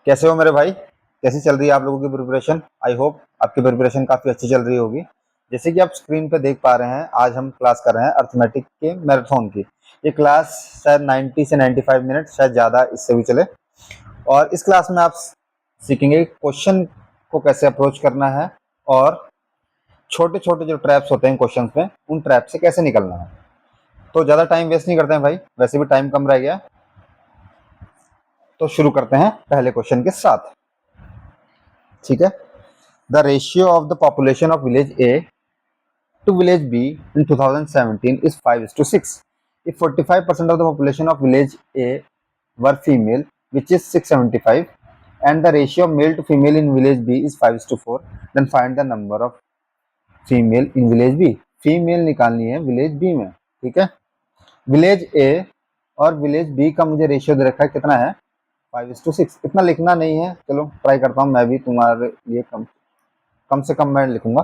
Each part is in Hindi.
कैसे हो मेरे भाई? कैसी चल रही है आप लोगों की प्रिपरेशन? आई होप आपकी प्रिपरेशन काफ़ी अच्छी चल रही होगी। जैसे कि आप स्क्रीन पे देख पा रहे हैं, आज हम क्लास कर रहे हैं अर्थमेटिक के मैराथन की। ये क्लास शायद 90 से 95 मिनट, शायद ज़्यादा इससे भी चले। और इस क्लास में आप सीखेंगे क्वेश्चन को कैसे अप्रोच करना है और छोटे छोटे जो ट्रैप्स होते हैं क्वेश्चन में, उन ट्रैप से कैसे निकलना है। तो ज़्यादा टाइम वेस्ट नहीं करते हैं भाई, वैसे भी टाइम कम रह गया। तो शुरू करते हैं पहले क्वेश्चन के साथ। ठीक है। The ratio of the population of village A to village B in 2017 is 5:6. If 45% of the population of village A were female, which is 675, and the ratio of male to female in village B is 5:4, then find the number of female in village B. Female निकालनी है विलेज बी में। ठीक है। विलेज ए और विलेज बी का मुझे रेशियो दे रखा है, कितना है? 5:6। इतना लिखना नहीं है, चलो ट्राई करता हूँ मैं भी तुम्हारे लिए। कम से कम मैं लिखूंगा,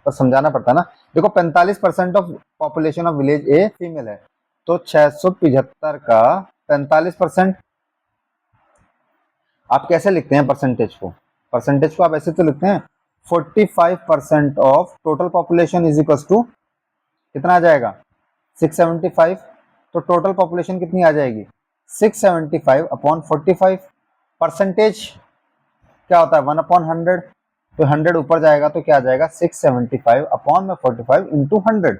पर समझाना पड़ता है ना। देखो 45% of population of village a female है, तो 675 का 45%। आप कैसे लिखते हैं परसेंटेज को? परसेंटेज को आप ऐसे तो लिखते हैं 45% of total population is equal to कितना आ जाएगा? 675। तो टोटल पॉपुलेशन कितनी आ जाएगी? 675 अपॉन 45। परसेंटेज क्या होता है? 1/100। तो 100 ऊपर जाएगा तो क्या आ जाएगा? 675 अपॉन में 45 इंटू 100।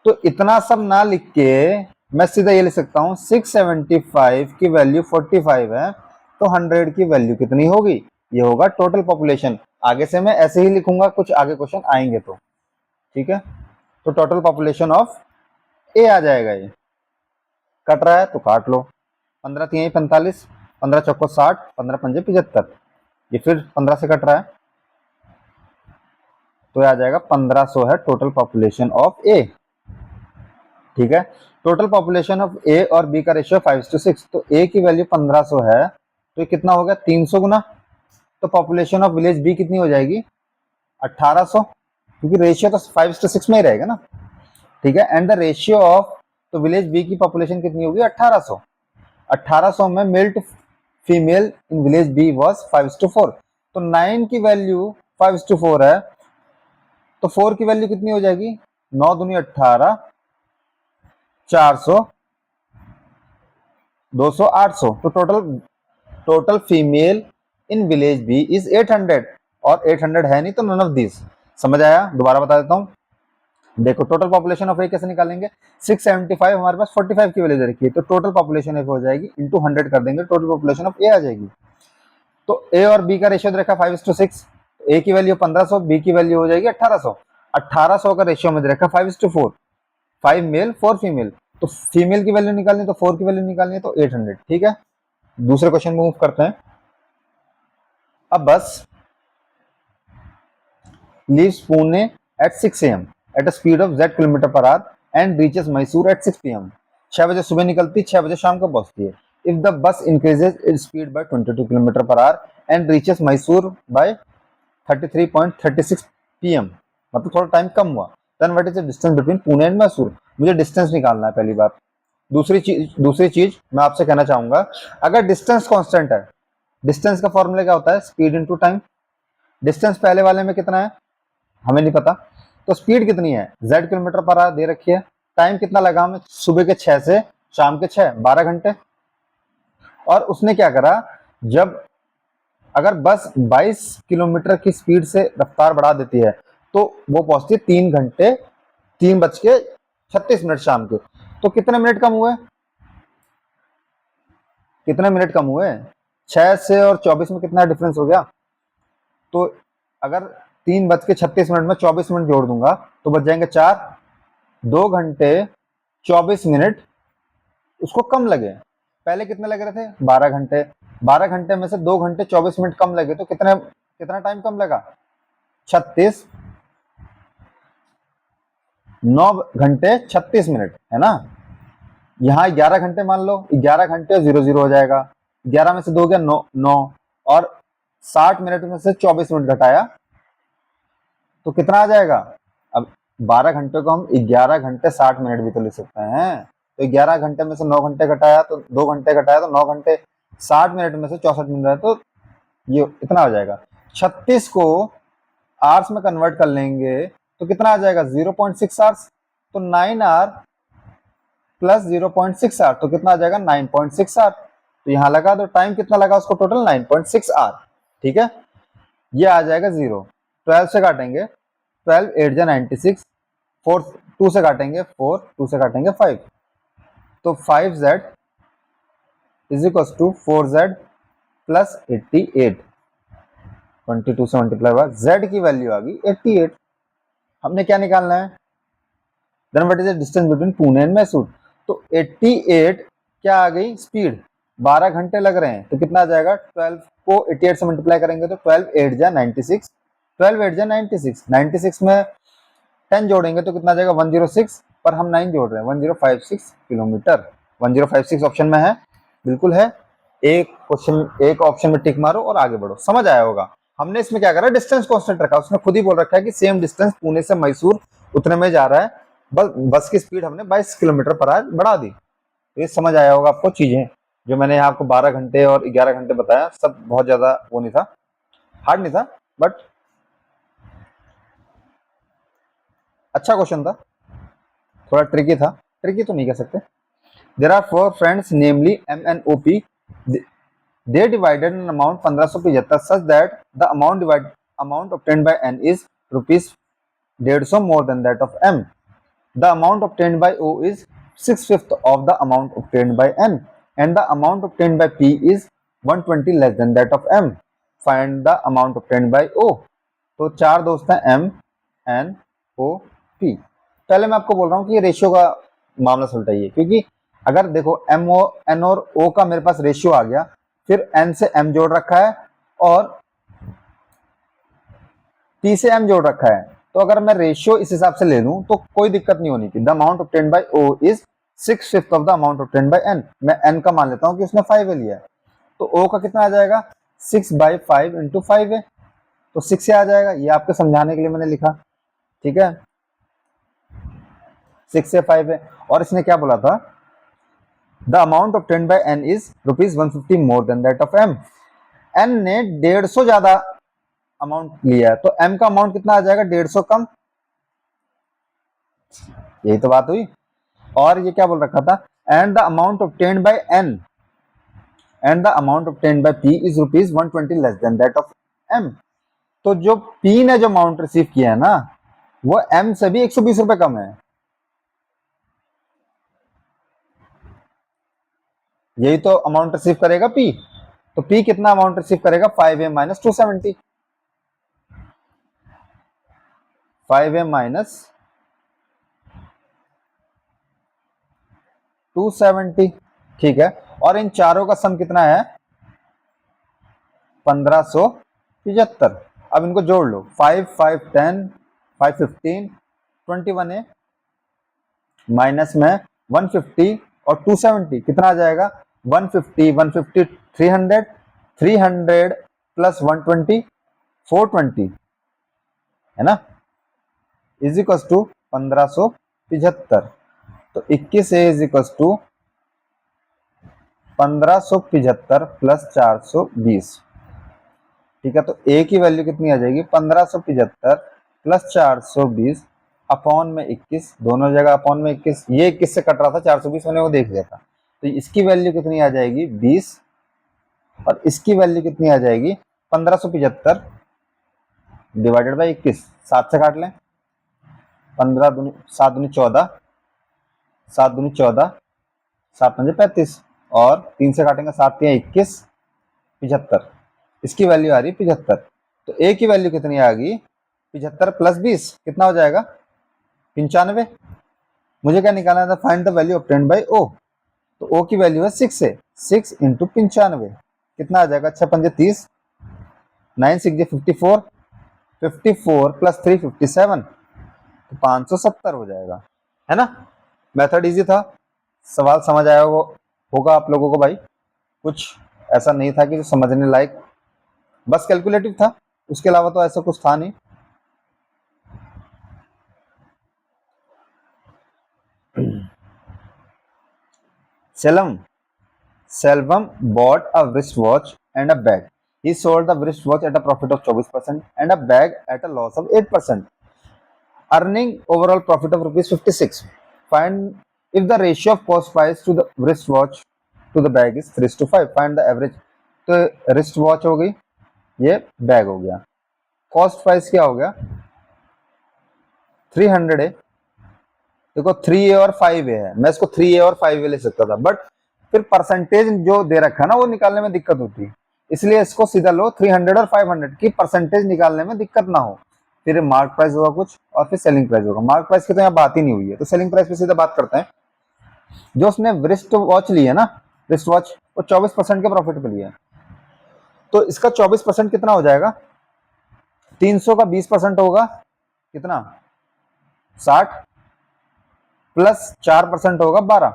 तो इतना सब ना लिख के मैं सीधा ये लिख सकता हूँ 675 की वैल्यू 45 है, तो 100 की वैल्यू कितनी होगी? ये होगा टोटल पॉपुलेशन। आगे से मैं ऐसे ही लिखूंगा, कुछ आगे क्वेश्चन आएंगे तो। ठीक है। तो टोटल पॉपुलेशन ऑफ ए आ जाएगा। ये कट रहा है तो काट लो। 15 3 45, 15 चौको 60, 15 पंजे 75। ये फिर 15 से कट रहा है तो आ जाएगा 1500 है टोटल पॉपुलेशन ऑफ ए। ठीक है। टोटल पॉपुलेशन ऑफ ए और बी का रेशियो 5:6, तो ए की वैल्यू 1500 है, तो ये कितना हो गया? 300 गुना। तो पॉपुलेशन ऑफ विलेज बी कितनी हो जाएगी? 1800, क्योंकि रेशियो तो 5:6 में ही रहेगा ना। ठीक है। एंड द रेशियो ऑफ, तो विलेज बी की पॉपुलेशन कितनी होगी? 1800। 1800 में male to female in village B was 5:4। तो 9 की वैल्यू 5:4 है, तो 4 की वैल्यू कितनी हो जाएगी? 9 दूनी 18, 400, 200, 800। तो total female in village B is 800, और 800 है नहीं तो नन ऑफ दिस। समझ आया? दोबारा बता देता हूँ। देखो टोटल पॉपुलेशन ऑफ ए कैसे निकालेंगे? 675 हमारे पास 45 की वैल्यू दे रखी है, तो टोटल पॉपुलेशन ऑफ हो जाएगी इंटू 100 कर देंगे, टोटल पॉपुलेशन ऑफ ए आ जाएगी। तो ए और बी का रेशियो दे रखा 5:6। ए की वैल्यू 1500, बी की वैल्यू हो जाएगी 1800। 1800 का रेशियो में दे रखा 5:4, 5 मेल 4 फीमेल। तो फीमेल की वैल्यू निकालनी, तो 4 की वैल्यू निकालनी है, तो 800। ठीक है। दूसरे क्वेश्चन में मूव करते हैं। अब bus leaves Pune at 6 AM at a speed of z km/h and reaches Mysore at 6 PM। 6 बजे सुबह निकलती, 6 बजे शाम को पहुंचती है। If the bus increases its speed by 22 km/h and reaches Mysore by 33.36 PM, मतलब थोड़ा टाइम कम हुआ, then what is the distance between Pune and Mysore. मुझे डिस्टेंस निकालना है पहली बात। दूसरी चीज मैं आपसे कहना चाहूंगा, अगर डिस्टेंस कांस्टेंट है, डिस्टेंस का फॉर्मूला क्या होता है? Speed into time. डिस्टेंस पहले वाले में कितना है हमें नहीं पता, तो स्पीड कितनी है? z km/h दे रखी है। टाइम कितना लगा हमें? सुबह के 6 से शाम के 6, 12 घंटे। और उसने क्या करा, जब अगर बस 22 किलोमीटर की स्पीड से रफ्तार बढ़ा देती है, तो वो पहुंचती है 3:36 शाम के। तो कितने मिनट कम हुए? कितने मिनट कम हुए? 6 से और 24 में कितना डिफरेंस हो गया? तो अगर 3:36 में 24 मिनट जोड़ दूंगा तो बच जाएंगे 4। 2 घंटे 24 मिनट उसको कम लगे। पहले कितने लग रहे थे? 12 घंटे। 12 घंटे में से 2 घंटे 24 मिनट कम लगे, तो कितना टाइम कम लगा? 36। 9 घंटे 36 मिनट है ना। यहाँ 11 घंटे मान लो, 11 घंटे 0 हो जाएगा। 11 में से 2 गया 9, और 60 मिनट में से 24 मिनट घटाया तो कितना आ जाएगा? अब 12 घंटे को हम 11 घंटे 60 मिनट भी तो लिख सकते हैं। तो 11 घंटे में से 9 घंटे घटाया तो 2 घंटे घटाया तो 9 घंटे 60 मिनट में से 64 मिनट है, तो ये इतना हो जाएगा। 36 को आवर्स में कन्वर्ट कर लेंगे तो कितना आ जाएगा 0.6 आवर्स। तो 9 आवर प्लस 0.6 आवर तो कितना आ जाएगा 9.6 आवर। तो यहाँ लगा दो, टाइम कितना लगा उसको टोटल 9.6 आवर। ठीक है, ये आ जाएगा 0। 12 से काटेंगे 12 8 जा 96, 4 2 से काटेंगे 4, 2 से काटेंगे 5, तो 5z is equal to 4z plus 88। 22 से मल्टीप्लाई हुआ, z की वैल्यू आ गई 88। हमने क्या निकालना है, then what is the distance between Pune and Mysore. तो 88 क्या आ गई स्पीड, 12 घंटे लग रहे हैं, तो कितना आ जाएगा 12 को 88 से मल्टीप्लाई करेंगे तो 12 8 जा 96, 12 8 जा 96, 96 में 10 जोड़ेंगे तो कितना आ जाएगा 106, पर हम 9 जोड़ रहे हैं 1056 किलोमीटर। 1056 ऑप्शन में है, बिल्कुल है। एक क्वेश्चन एक ऑप्शन में टिक मारो और आगे बढ़ो, समझ आया होगा। हमने इसमें क्या करा, डिस्टेंस कांस्टेंट रखा, उसने खुद ही बोल रखा है कि सेम डिस्टेंस पुणे से मैसूर उतने में जा रहा है, बस की स्पीड हमने 22 किलोमीटर पर आवर बढ़ा दी। तो ये समझ आया होगा आपको। चीजें जो मैंने यहाँ आपको 12 घंटे और 11 घंटे बताया, सब बहुत ज्यादा वो नहीं था, हार्ड नहीं था, बट अच्छा क्वेश्चन था, थोड़ा ट्रिकी था, ट्रिकी तो नहीं कह सकते। There are 4 friends namely M N O P, they divided an amount 1575 such that the amount obtained by n is rupees 150 more than that of m. The amount obtained by o is 6/5 of the amount obtained by n, and the amount obtained by p is 120 less than that of m. Find the amount obtained by o. तो चार दोस्त हैं m n o p। पहले मैं आपको बोल रहा हूँ कि ये रेशियो का मामला सुलटाइए, क्योंकि अगर देखो एम ओ एन और ओ का मेरे पास रेशियो आ गया, फिर n से m जोड़ रखा है और p से m जोड़ रखा है, तो अगर मैं रेशियो इस हिसाब से ले लूं तो कोई दिक्कत नहीं होनी थी। The amount obtained by o is 6/5 of the amount obtained by n। मैं n का मान लेता हूं कि उसने 5 लिया है, तो o का कितना आ जाएगा 6/5 इंटू 5 है, तो 6 से आ जाएगा। ये आपके समझाने के लिए मैंने लिखा, ठीक है, 6 से 5 है। और इसने क्या बोला था, the amount obtained by n is rupees 150 more than that of m। n ने 150 ज्यादा अमाउंट लिया है, तो m का अमाउंट कितना आ जाएगा 150 कम, यही तो बात हुई। और ये क्या बोल रखा था, and the amount obtained by n and the amount obtained by p is rupees 120 less than that of m। तो जो p ने जो अमाउंट रिसीव किया है ना, वो m से भी 120 रुपए कम है, यही तो अमाउंट रिसीव करेगा p। तो p कितना अमाउंट रिसीव करेगा 5m माइनस 270, 5m माइनस 270, ठीक है। और इन चारों का सम कितना है 1575। अब इनको जोड़ लो, 5 5 10 5 15 21 है, माइनस में 150 और 270 कितना आ जाएगा 150 150 300 300 प्लस 120 420 है ना, इज इक्वल टू 1575। तो 21 इज इक्वल टू 1575 प्लस 420, ठीक है। तो ए की वैल्यू कितनी आ जाएगी 1575 प्लस 420 अपॉन में 21, दोनों जगह अपॉन में 21, ये 21 से कट रहा था 420 मैंने वो देख लिया था। तो इसकी वैल्यू कितनी आ जाएगी 20, और इसकी वैल्यू कितनी आ जाएगी 1575 डिवाइडेड बाई 21, 7 से काट लें, 15 दूनी 7 दूनी 14, 7 दूनी 14, 7 पंजे 35, और 3 से काटेंगे 7 3 21, 75, इसकी वैल्यू आ रही 75। तो ए की वैल्यू कितनी आ गई 75 प्लस 20 कितना हो जाएगा 95। मुझे क्या निकालना था, find the value obtained by O. तो ओ की वैल्यू है 6 है, 6 इंटू 95 कितना आ जाएगा 6 पंजे 30, 9 6 54, 54 प्लस 3 57, तो 570 हो जाएगा, है ना। मेथड इजी था, सवाल समझ आया होगा आप लोगों को भाई, कुछ ऐसा नहीं था कि जो समझने लायक, बस कैलकुलेटिव था, उसके अलावा तो ऐसा कुछ था नहीं। Selvam bought a wristwatch and a bag. He sold the wristwatch at a profit of 24% and a bag at a loss of 8%, earning overall profit of rupees 56. Find if the ratio of cost price to the wristwatch to the bag is 3:5. Find the average. तो रिस्ट वॉच हो गई, ये बैग हो गया, कॉस्ट प्राइस क्या हो गया 300 है। देखो 3A और 5A है, मैं इसको 3A और 5A ले सकता था, बट फिर परसेंटेज जो दे रखा है ना वो निकालने में दिक्कत होती है, इसलिए इसको सीधा लो 300 और 500 की परसेंटेज निकालने में दिक्कत ना हो। फिर मार्क प्राइस होगा कुछ और फिर सेलिंग प्राइस होगा। मार्क प्राइस की तो यहाँ बात ही नहीं हुई है, तो सेलिंग प्राइस पे सीधा बात करते हैं। जो उसने रिस्ट वॉच ली है ना, रिस्ट वॉच, वो 24% के प्रॉफिट पे लिया है, तो इसका 24% कितना हो जाएगा, 300 का 20% होगा कितना 60 प्लस 4% होगा 12,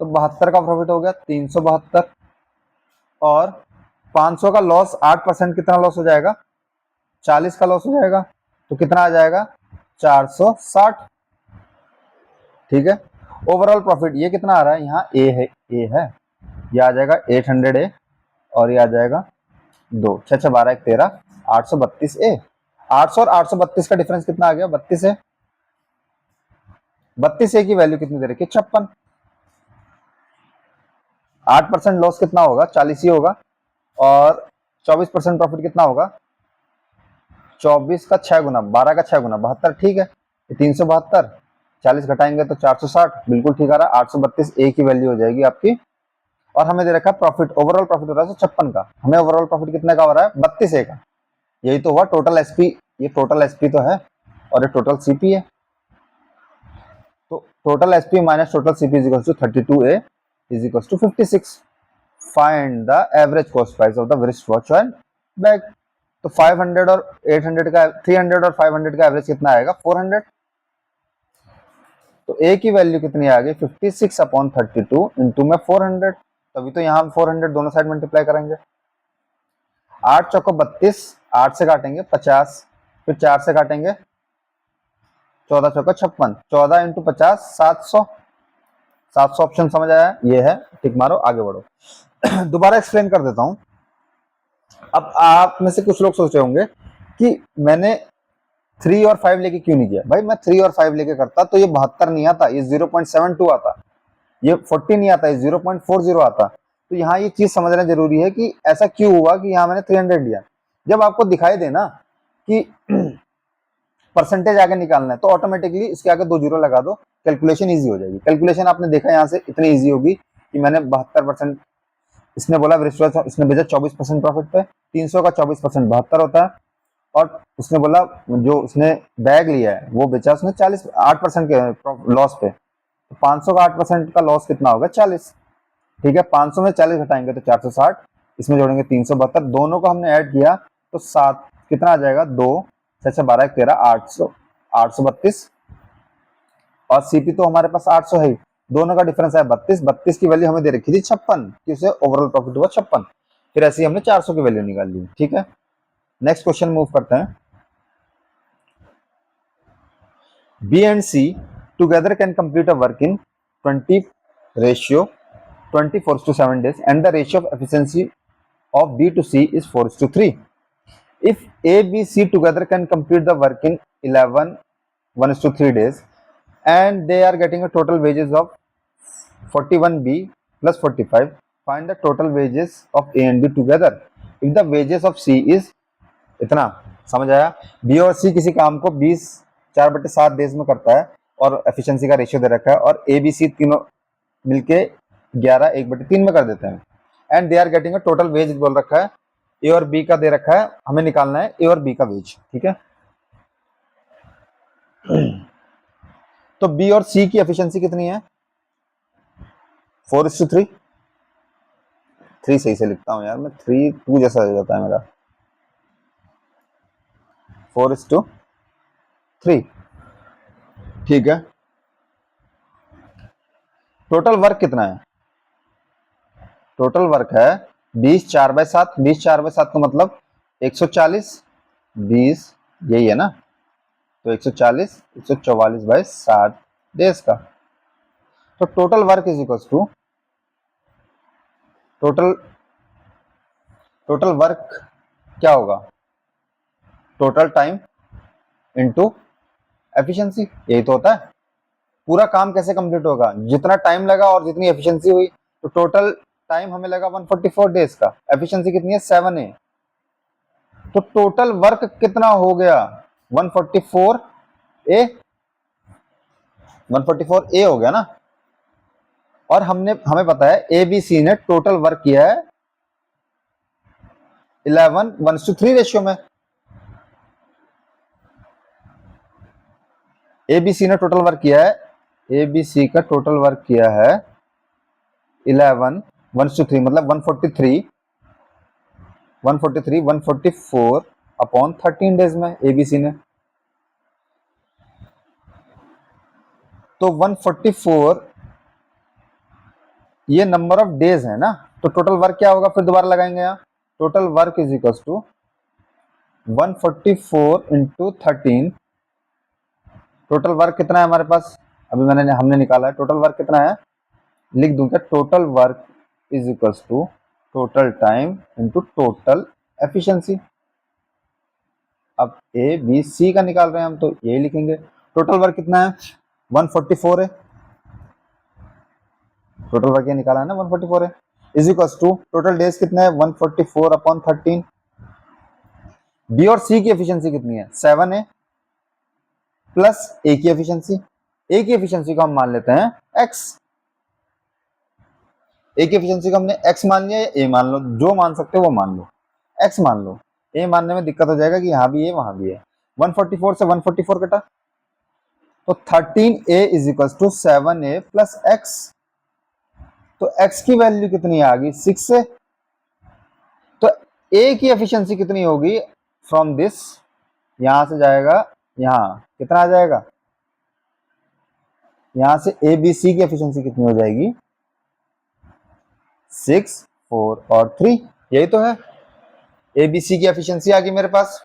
तो 72 का प्रॉफिट हो गया 372। और 500 का लॉस 8% कितना लॉस हो जाएगा 40 का लॉस हो जाएगा, तो कितना आ जाएगा 460। ठीक है, ओवरऑल प्रॉफिट ये कितना आ रहा है, यहाँ ए है, ये आ जाएगा 800A और ये आ जाएगा 2, 6 6 12 1 13, 832A। 800 और 832 का डिफरेंस कितना आ गया 32 है। 32A की वैल्यू कितनी दे रखी है 56। 8% लॉस कितना होगा 40 ही होगा, और 24% प्रॉफिट कितना होगा 24 का 6 गुना, 12 का 6 गुना 72। ठीक है, 372, 40 घटाएंगे तो 460, बिल्कुल ठीक आ रहा है। 832A की वैल्यू हो जाएगी आपकी। और हमें दे रखा है प्रॉफिट, ओवरऑल प्रॉफिट हो रहा है 56 का, हमें ओवरऑल प्रॉफिट कितने का हो रहा है 32A का। यही तो हुआ टोटल एसपी, ये टोटल एसपी तो है और ये टोटल सीपी है, तो total SP minus total CP is equal to 32A is equal to 56। Find the average cost price of the wrist watch and bag. तो 500 और 800 का, 300 और 500 का एवरेज कितना आएगा 400। तो ए की वैल्यू कितनी आ गई 56/32 इंटू में 400, तभी तो यहाँ 400 दोनों साइड मल्टीप्लाई करेंगे। 8 चौको 32, 8 से काटेंगे 50, फिर 4 से काटेंगे 14 चौको 56, 14 इंटू 50 700। 700 ऑप्शन समझ आया, ये है, टिक मारो आगे बढ़ो। दोबारा एक्सप्लेन कर देता हूं। अब आप में से कुछ लोग सोच रहे होंगे कि मैंने 3 और 5 लेके क्यों नहीं किया। भाई मैं 3 और 5 लेके करता तो ये 72 नहीं आता, ये 0.72 आता, ये 40 नहीं आता, ये 0.40 आता। तो यहाँ ये चीज समझना जरूरी है कि ऐसा क्यों हुआ कि यहाँ मैंने 300 लिया। जब आपको दिखाई देना कि परसेंटेज आगे निकालना है तो ऑटोमेटिकली इसके आगे 2 जीरो लगा दो, कैलकुलेशन इजी हो जाएगी। कैलकुलेशन आपने देखा यहाँ से इतनी इजी होगी कि मैंने 72%, इसने बोला इसने भेजा 24% प्रॉफिट पे, 300 का 24% 72 होता है, और उसने बोला जो उसने बैग लिया है वो बेचा उसने 8% के लॉस पे, तो 500 का 8% का लॉस कितना होगा 40। ठीक है, 500 में 40 घटाएंगे तो 460, इसमें जोड़ेंगे 372, दोनों को हमने ऐड किया तो 7 कितना आ जाएगा 2 6 12 13 800 832, और सीपी तो हमारे पास 800 है, दोनों का डिफरेंस है 32। 32 की वैल्यू हमें दे रखी थी 56, कि उसे ओवरऑल प्रॉफिट हुआ 56, फिर ऐसे ही हमने 400 की वैल्यू निकाल ली। ठीक है, नेक्स्ट क्वेश्चन मूव करते हैं। B and C together can complete a work in 20 ratio 24/7 days, and the ratio of efficiency of B to C is 4:3. If A, B, C together can complete the work in 11 1:3 days, and they are getting a total wages of 41B plus 45, find the total wages of A and B together if the wages of C is इतना। समझ आया, बी और सी किसी काम को 20 4/7 डेज में करता है और एफिशिएंसी का रेशियो दे रखा है, और ए बी सी तीनों मिलके 11 1/3 में कर देते हैं, and they are getting a total wage बोल रखा है, ए और बी का दे रखा है, हमें निकालना है ए और बी का वेज। ठीक है, तो बी और सी की एफिशिएंसी कितनी है 4:3। 3 सही से लिखता हूं यार मैं, 3 2 जैसा हो जाता है मेरा, 4:3। ठीक है, टोटल वर्क कितना है, टोटल वर्क है 20 4/7, 20 4/7 का मतलब 140, 20 यही है ना, तो 140 144/60 डेज का। तो total work is equal to total total work क्या होगा, टोटल टाइम इनटू एफिशिएंसी, यही तो होता है। पूरा काम कैसे कंप्लीट होगा, जितना टाइम लगा और जितनी एफिशिएंसी हुई, तो टोटल टाइम हमें लगा 144 डेज का, एफिशिएंसी कितनी है 7 है, तो टोटल वर्क कितना हो गया 144 ए, 144 ए हो गया ना। और हमें पता है ए बी सी ने टोटल वर्क किया है 11:3 रेशियो में। ए बी सी ने टोटल वर्क किया है, ए बी सी का टोटल वर्क किया है 11:3 मतलब 144 अपॉन 13 डेज में एबीसी ने। तो 144 ये नंबर ऑफ डेज है ना, तो टोटल वर्क क्या होगा, फिर दोबारा लगाएंगे यहाँ, total work is equal to 144 into 13। Total work कितना है हमारे पास, अभी हमने निकाला है, टोटल वर्क कितना है, लिख दूंगा total work is equal to total time into total efficiency. अब ए बी सी का निकाल रहे हैं हम, तो ये लिखेंगे, टोटल वर्क कितना है 144 है, टोटल वर्क ये निकाला है ना 144 है, is equal to total days कितना है 144 अपॉन 13। बी और सी की एफिशिएंसी कितनी है 7 है, प्लस ए की एफिशिएंसी, ए की एफिशिएंसी को हम मान लेते हैं एक्स, ए की एफिशिएंसी को हमने एक्स मान लिया या ए मान लो, जो मान सकते हो वो मान लो, एक्स मान लो, ए मानने में दिक्कत हो जाएगा कि यहाँ भी है वहां भी है। 144 से 144 कटा, तो 13a is equal to 7a plus X, तो x की वैल्यू कितनी आ गई 6 से, तो a की एफिशिएंसी कितनी होगी फ्रॉम दिस, यहां से जाएगा यहां कितना आ जाएगा, यहां से ए बी सी की एफिशिएंसी कितनी हो जाएगी 6, 4 और 3, यही तो है, ए बी सी की एफिशिएंसी आ गई मेरे पास।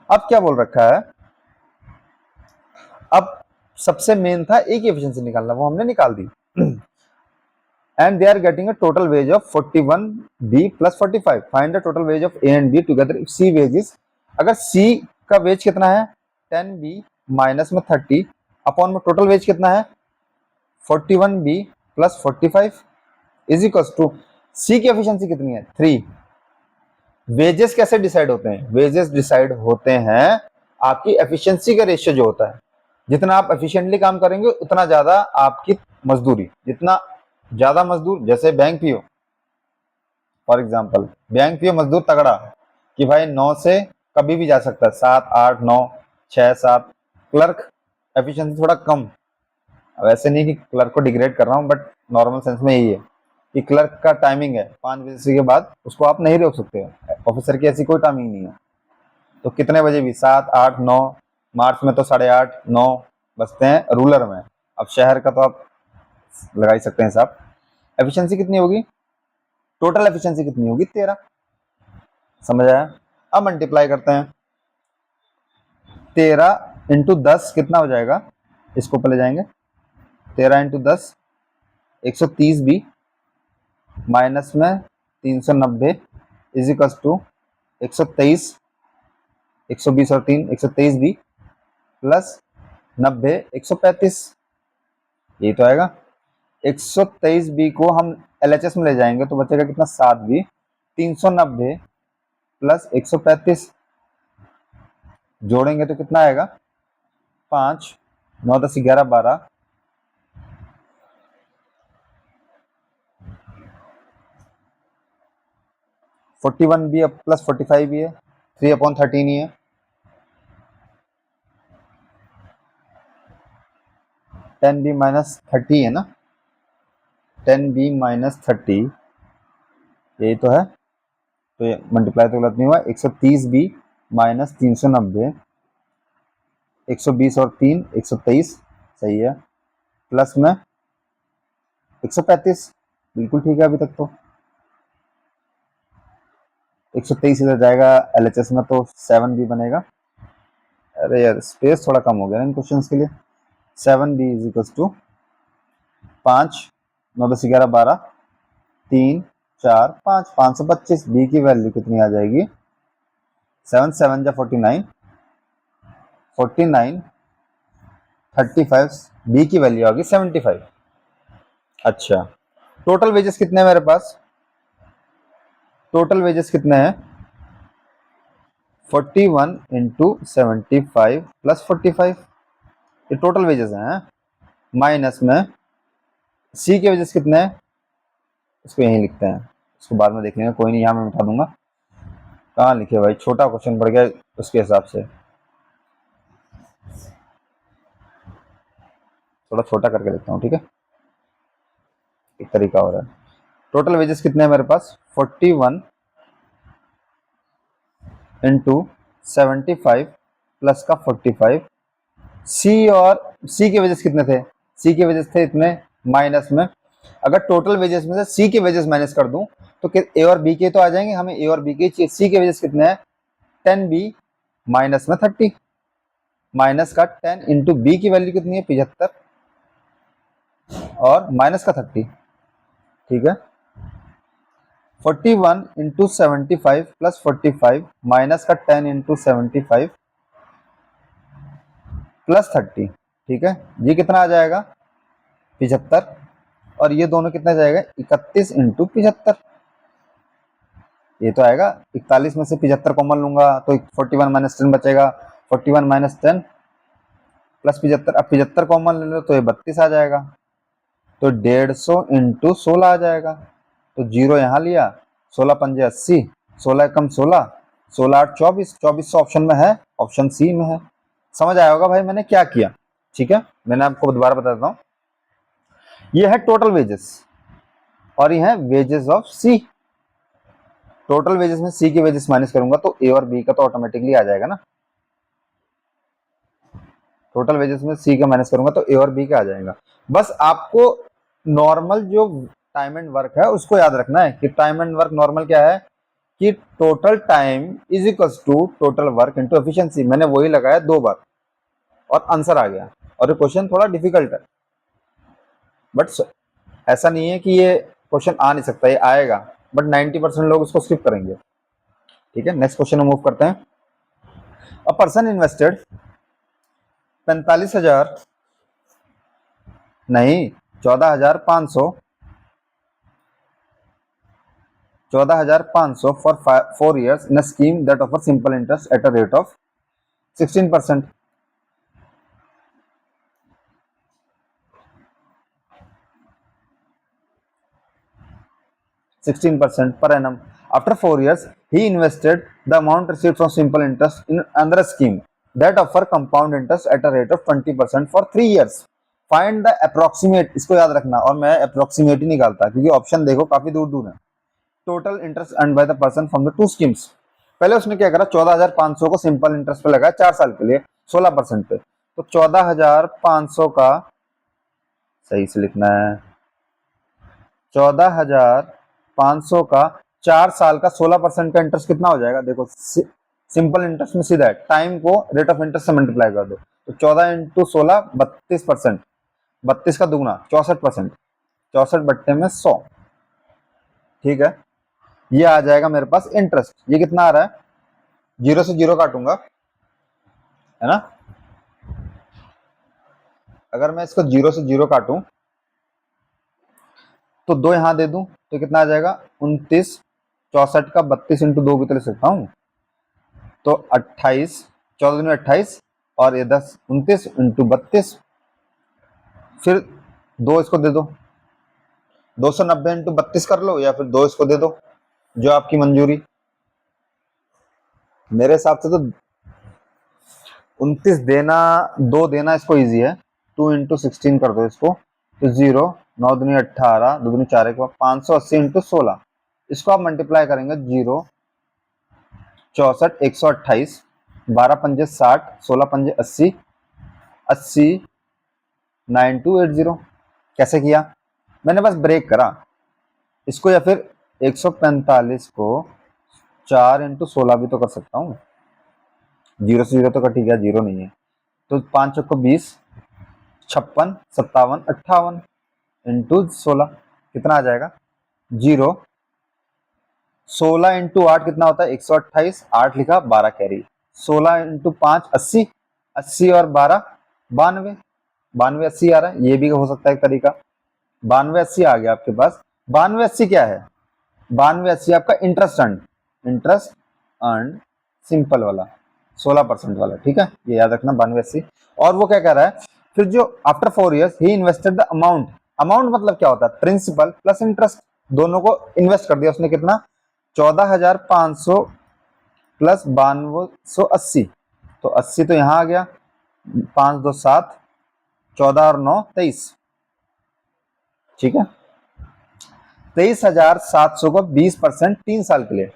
अब क्या बोल रखा है, अब सबसे मेन था ए की एफिशिएंसी निकालना, वो हमने निकाल दी। And they are getting a total wage of 41B plus 45. Find the total wage of A and B together if C wage is, अगर C का वेज कितना है 10B माइनस में 30 अपॉन में टोटल वेज कितना है 41B plus 45 is equal to C की एफिशिएंसी कितनी है 3। वेजेस कैसे डिसाइड होते हैं, वेजेस डिसाइड होते हैं आपकी एफिशिएंसी का रेशियो जो होता है, जितना आप एफिशिएंटली काम करेंगे उतना ज्यादा आपकी मजदूरी, जितना ज्यादा मजदूर, जैसे bank PO for example, bank PO मजदूर तगड़ा कि भाई 9 से कभी भी जा सकता है, 7, 8, 9, 6, 7। क्लर्क एफिशिएंसी थोड़ा कम, वैसे नहीं कि क्लर्क को डिग्रेड कर रहा हूँ, बट नॉर्मल सेंस में यही है कि क्लर्क का टाइमिंग है 5 बजे के बाद उसको आप नहीं रोक सकते, ऑफिसर की ऐसी कोई टाइमिंग नहीं है, तो कितने बजे भी 7, 8, 9, मार्च में तो 8:30, 9 बजते हैं रूरल में, अब शहर का तो आप लगा ही सकते हैं साहब। एफिशिएंसी कितनी होगी, टोटल एफिशिएंसी कितनी होगी 13, समझ आया। अब मल्टीप्लाई करते हैं, 13 इंटू 10 कितना हो जाएगा, इसको पहले जाएंगे, 13 इंटू 10 130B माइनस में 390 इज इक्वल टू 123, 120 और 3 123B प्लस 90 135, यही तो आएगा। 123B को हम LHS में ले जाएंगे तो बचेगा कितना 7B, 390 प्लस 135 जोड़ेंगे तो कितना आएगा 5, 9, 10, 11, 12, 41B प्लस 45B है, 3/13 ही है, 10B माइनस 30 है ना, 10B माइनस 30 यही तो है, तो ये मल्टीप्लाई तो गलत नहीं हुआ, 130B माइनस 390, 120 और 3 123 सही है, प्लस में 135 बिल्कुल ठीक है अभी तक तो, 123 इधर जाएगा LHS में तो 7B बनेगा, अरे यार स्पेस थोड़ा कम हो गया इन क्वेश्चंस के लिए। 7B is equal to 5, 9, 10, 11, 12, 3, 4 5 525। B की वैल्यू कितनी आ जाएगी? 7 7 जा 49, 49 35। बी की वैल्यू आ गई 75। अच्छा, टोटल वेजेस कितने हैं मेरे पास? टोटल वेजेस कितने हैं? 41 इंटू 75 प्लस 45, ये टोटल वेजेस हैं। माइनस में सी के वेजेस कितने हैं? इसको यहीं लिखते हैं, इसको बाद में देख लेंगे, कोई नहीं, यहाँ मैं मिटा दूंगा। कहाँ लिखे भाई, छोटा क्वेश्चन पड़ गया उसके हिसाब से, थोड़ा छोटा करके लिखता हूँ, ठीक है, एक तरीका हो रहा है। टोटल वेजेस कितने हैं मेरे पास? 41 इंटू 75 प्लस का 45। सी और सी के वेजेस कितने थे? सी के वेजेस थे इतने, माइनस में अगर टोटल वेजेस में से सी के वेजेस माइनस कर दूं तो ए और बी के तो आ जाएंगे, हमें ए और बी के चाहिए। सी के वेजेस कितने हैं? 10 बी माइनस में 30, माइनस का 10 इंटू बी की वैल्यू कितनी है? 75 और माइनस का 30, ठीक है। 41 इंटू 75 प्लस 45 माइनस का 10 इंटू 75 प्लस 30, ठीक है। ये कितना आ जाएगा? 75। और ये दोनों कितना जाएगा? 31 इंटू 75, ये तो आएगा 41 में से 75 कॉमन लूंगा तो 41 माइनस 10 बचेगा, 41 माइनस 10 प्लस 75। अब 75 कॉमन ले लो तो ये 32 आ जाएगा, तो 150 इंटू 16 आ जाएगा। तो जीरो यहाँ लिया, 16 पंजे 80, 16 कम 16, 16 8 24, 24 ऑप्शन में है, ऑप्शन सी में है। समझ आया होगा भाई मैंने क्या किया, ठीक है। मैंने आपको दोबारा बताता हूँ, ये है टोटल वेजेस और ये है wages of C. Total wages में सी के वेजेस माइनस करूंगा तो ए और बी का तो ऑटोमेटिकली आ जाएगा ना। टोटल वेजेस में सी का माइनस करूंगा तो ए और बी का आ जाएगा। बस आपको नॉर्मल जो टाइम एंड वर्क है उसको याद रखना है कि टाइम एंड वर्क नॉर्मल क्या है कि total time is equals to total work into efficiency. मैंने वही लगाया 2 बार और आंसर आ गया। और ये क्वेश्चन थोड़ा डिफिकल्ट है, बट ऐसा नहीं है कि ये क्वेश्चन आ नहीं सकता, ये आएगा, बट 90% लोग उसको स्किप करेंगे, ठीक है। नेक्स्ट क्वेश्चन में मूव करते हैं। अ पर्सन इन्वेस्टेड 45,000 नहीं 14,500 for 4 years in a scheme that offers simple interest at a rate of 16%. per annum. After 4 years, he invested the amount received from simple interest in another scheme that offer compound interest at a rate of 20% for 3 years. Find the approximate, इसको याद रखना, और मैं approximate ही निकालता क्योंकि ऑप्शन देखो काफी दूर दूर है। Total interest earn by the person from the 2 schemes. पहले उसने क्या करा, 14,500 को सिंपल इंटरेस्ट पे लगाया 4 साल के लिए 16% पे, तो 14,500 का, सही से लिखना है, 14,500 का 4 साल का 16% का इंटरेस्ट कितना हो जाएगा? देखो सिंपल इंटरेस्ट में सीधा है, टाइम को रेट ऑफ इंटरेस्ट से मल्टीप्लाई कर दो, तो 14 इंटू 16 32%, 32 का दुगना 64%, 64 बट्टे में 100, ठीक है। ये आ जाएगा मेरे पास इंटरेस्ट। ये कितना आ रहा है? 0 से 0 काटूंगा, है ना। अगर मैं इसको 0 से 0 काटूं तो 2 यहां दे दूं तो कितना आ जाएगा? 29, 64 का 32 इंटू 2 भी तो लिख सकता हूं, तो 28, 14 में 28 और ये 10, 29 इंटू 32, फिर 2 इसको दे दो, 290 इंटू 32 कर लो, या फिर 2 इसको दे दो, जो आपकी मंजूरी। मेरे हिसाब से तो 29 देना, 2 देना इसको इजी है, 2 इंटू 16 कर दो इसको, तो 0, 9 दूनी 18, 2 दूनी 4, 580 इंटू 16, इसको आप मल्टीप्लाई करेंगे, 0 64 128, 12 पंजे 60, 16 पंजे 80, 80 9280। कैसे किया? मैंने बस ब्रेक करा इसको, या फिर 145 को 4 इंटू 16 भी तो कर सकता हूँ, 0 से 0 तो कट गया, 0 नहीं है, तो 5 को 20, 56, 57, 58 इंटू 16 कितना आ जाएगा? 0 16 इंटू 8 कितना होता है 128, 8 लिखा 12 कैरी। 16 इंटू 5 80, 80 और 12 92, 92 80 आ रहा है, ये भी हो सकता है एक तरीका। 92 80 आ गया आपके पास। 92 80 क्या है? 92 80 आपका इंटरेस्ट अर्न सिंपल वाला 16% वाला, ठीक है, ये याद रखना 92 80। और वो क्या कह रहा है फिर, जो after 4 years he invested the amount, amount मतलब क्या होता है, प्रिंसिपल प्लस इंटरेस्ट, दोनों को इन्वेस्ट कर दिया उसने, कितना 14,500 प्लस 9280, तो 80 तो यहाँ आ गया, 5 2 7, 14 और 9 23, ठीक है। 23,700 को 20% 3 साल के लिए,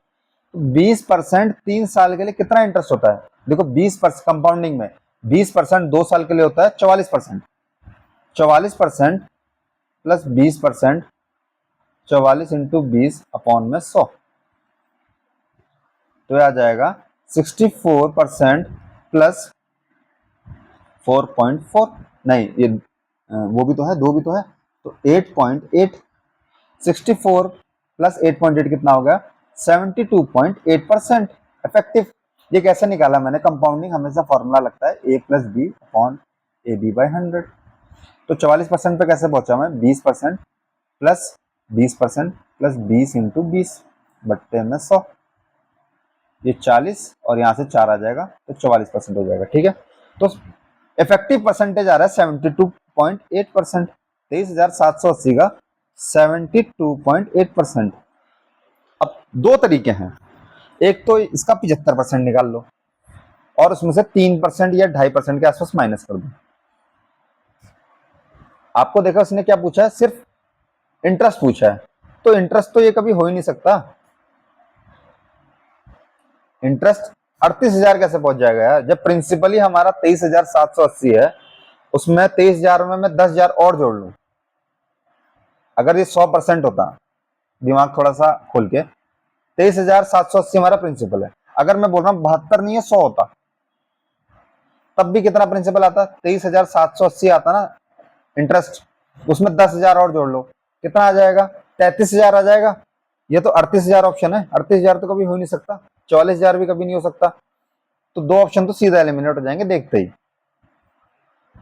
20% 3 साल के लिए कितना इंटरेस्ट होता है? देखो 20% कंपाउंडिंग में 20% 2 साल के लिए होता है 44%, 44% प्लस 20%, 44 इंटू 20 अपॉन में 100, तो आ जाएगा 64% प्लस 4.4, नहीं ये वो भी तो है, दो भी तो है, तो 8.8, 64 प्लस 8.8 कितना हो गया 72.8% इफेक्टिव। ये कैसे निकाला मैंने? कंपाउंडिंग हमेशा फॉर्मूला लगता है A plus B upon A B by 100। तो 44% पे कैसे पहुंचा मैं? 20% प्लस 20% प्लस 20 इंटू 20 बट्टे में 100, ये 40 और यहाँ से 4 आ जाएगा तो 44% हो जाएगा, ठीक है। तो इफेक्टिव परसेंटेज आ रहा है 72.8%, 23,780 का 72.8%। अब दो तरीके हैं, एक तो इसका 75% निकाल लो और उसमें से 3% या 2.5% के आसपास माइनस कर दो। आपको देखा उसने क्या पूछा है? सिर्फ इंटरेस्ट पूछा है, तो इंटरेस्ट तो ये कभी हो ही नहीं सकता। इंटरेस्ट 38,000 कैसे पहुंच जाएगा यार, जब प्रिंसिपल ही हमारा 23,780 है, उसमें 23,000 में मैं 10,000 और जोड़ लूं। अगर ये 100% होता, दिमाग थोड़ा सा खोल के, 23,780 हमारा प्रिंसिपल है, अगर मैं बोल रहा हूँ 72 नहीं है 100 होता, तब भी कितना प्रिंसिपल आता? 23,780 आता ना इंटरेस्ट, उसमें 10,000 और जोड़ लो, कितना आ जाएगा? 33,000 आ जाएगा। ये तो 38,000 ऑप्शन है, 38,000 तो कभी हो ही नहीं सकता, 44,000 भी कभी नहीं हो सकता, तो दो ऑप्शन तो सीधा एलिमिनेट हो जाएंगे देखते ही।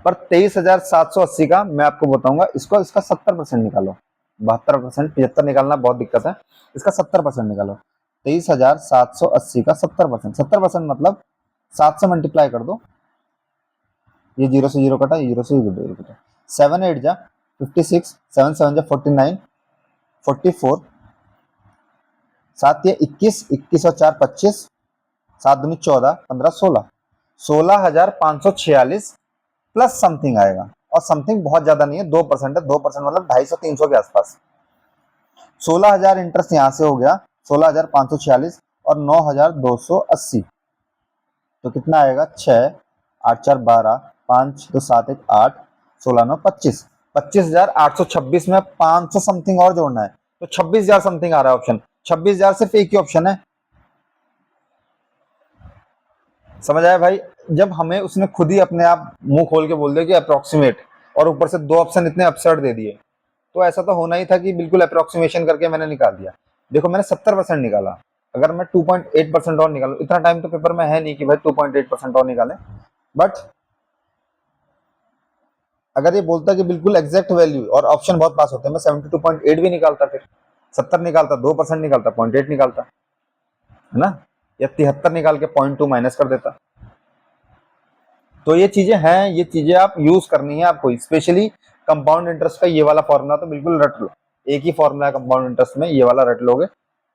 पर 23,780 का मैं आपको बताऊंगा, इसको इसका 70% निकालो, 72%, 75 निकालना बहुत दिक्कत है, इसका 70% निकालो। 23,780 का 70%, 70% मतलब 7 से मल्टीप्लाई कर दो, ये 0 से 0 कटा, ये 0 से 0 कटा, 7 8 जा 56, 7 7 जा 49, 44, 7 ये 21, 21 और 4 25, 7 दूनी 14, 15 16, 16,546 प्लस समथिंग आएगा, और समथिंग बहुत ज्यादा नहीं है, 2% है, 2% मतलब 250-300 के आसपास। 16,000 इंटरेस्ट यहां से हो गया 16,546 और 9,280, तो कितना आएगा 6 8 4 12, 5 2 7 1 8, 16 9 25, 25,826 में 500 समथिंग और जोड़ना है, तो 26,000 समथिंग आ रहा है ऑप्शन। 26,000 सिर्फ एक ही ऑप्शन है, समझ आया भाई? जब हमें उसने खुद ही अपने आप मुंह खोल के बोल दिया कि अप्रोक्सीमेट, और ऊपर से दो ऑप्शन इतने अपसर्ड दे दिए, तो ऐसा तो होना ही था कि बिल्कुल अप्रोक्सीमेशन करके मैंने निकाल दिया। देखो मैंने 70% निकाला, अगर मैं 2.8% और निकालू, इतना टाइम तो पेपर में है नहीं कि भाई 2.8% और निकालें, बट अगर ये बोलता कि बिल्कुल एग्जैक्ट वैल्यू और ऑप्शन बहुत पास होते हैं, मैं 72.8 भी निकालता, फिर 70 निकालता, 2% निकालता, 0.8 निकालता, है ना, या 73 निकाल के 0.2 माइनस कर देता। तो ये चीजें हैं, ये चीजें आप यूज करनी है आपको, स्पेशली कंपाउंड इंटरेस्ट का ये वाला फॉर्मूला तो बिल्कुल रट लो, एक ही फॉर्मूला है कंपाउंड इंटरेस्ट में, ये वाला रट लोगे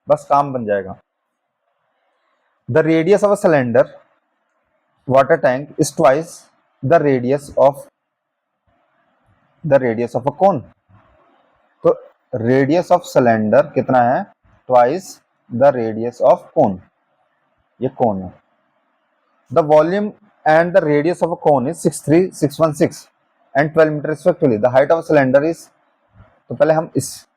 बस काम बन जाएगा। The radius of a cylinder water tank is twice the radius of a cone, तो रेडियस ऑफ सिलेंडर कितना है? Twice the radius of cone, ये कोन है। The volume and the radius of a cone is 63616 and 12 metre respectively. The height of a cylinder is, तो पहले हम इस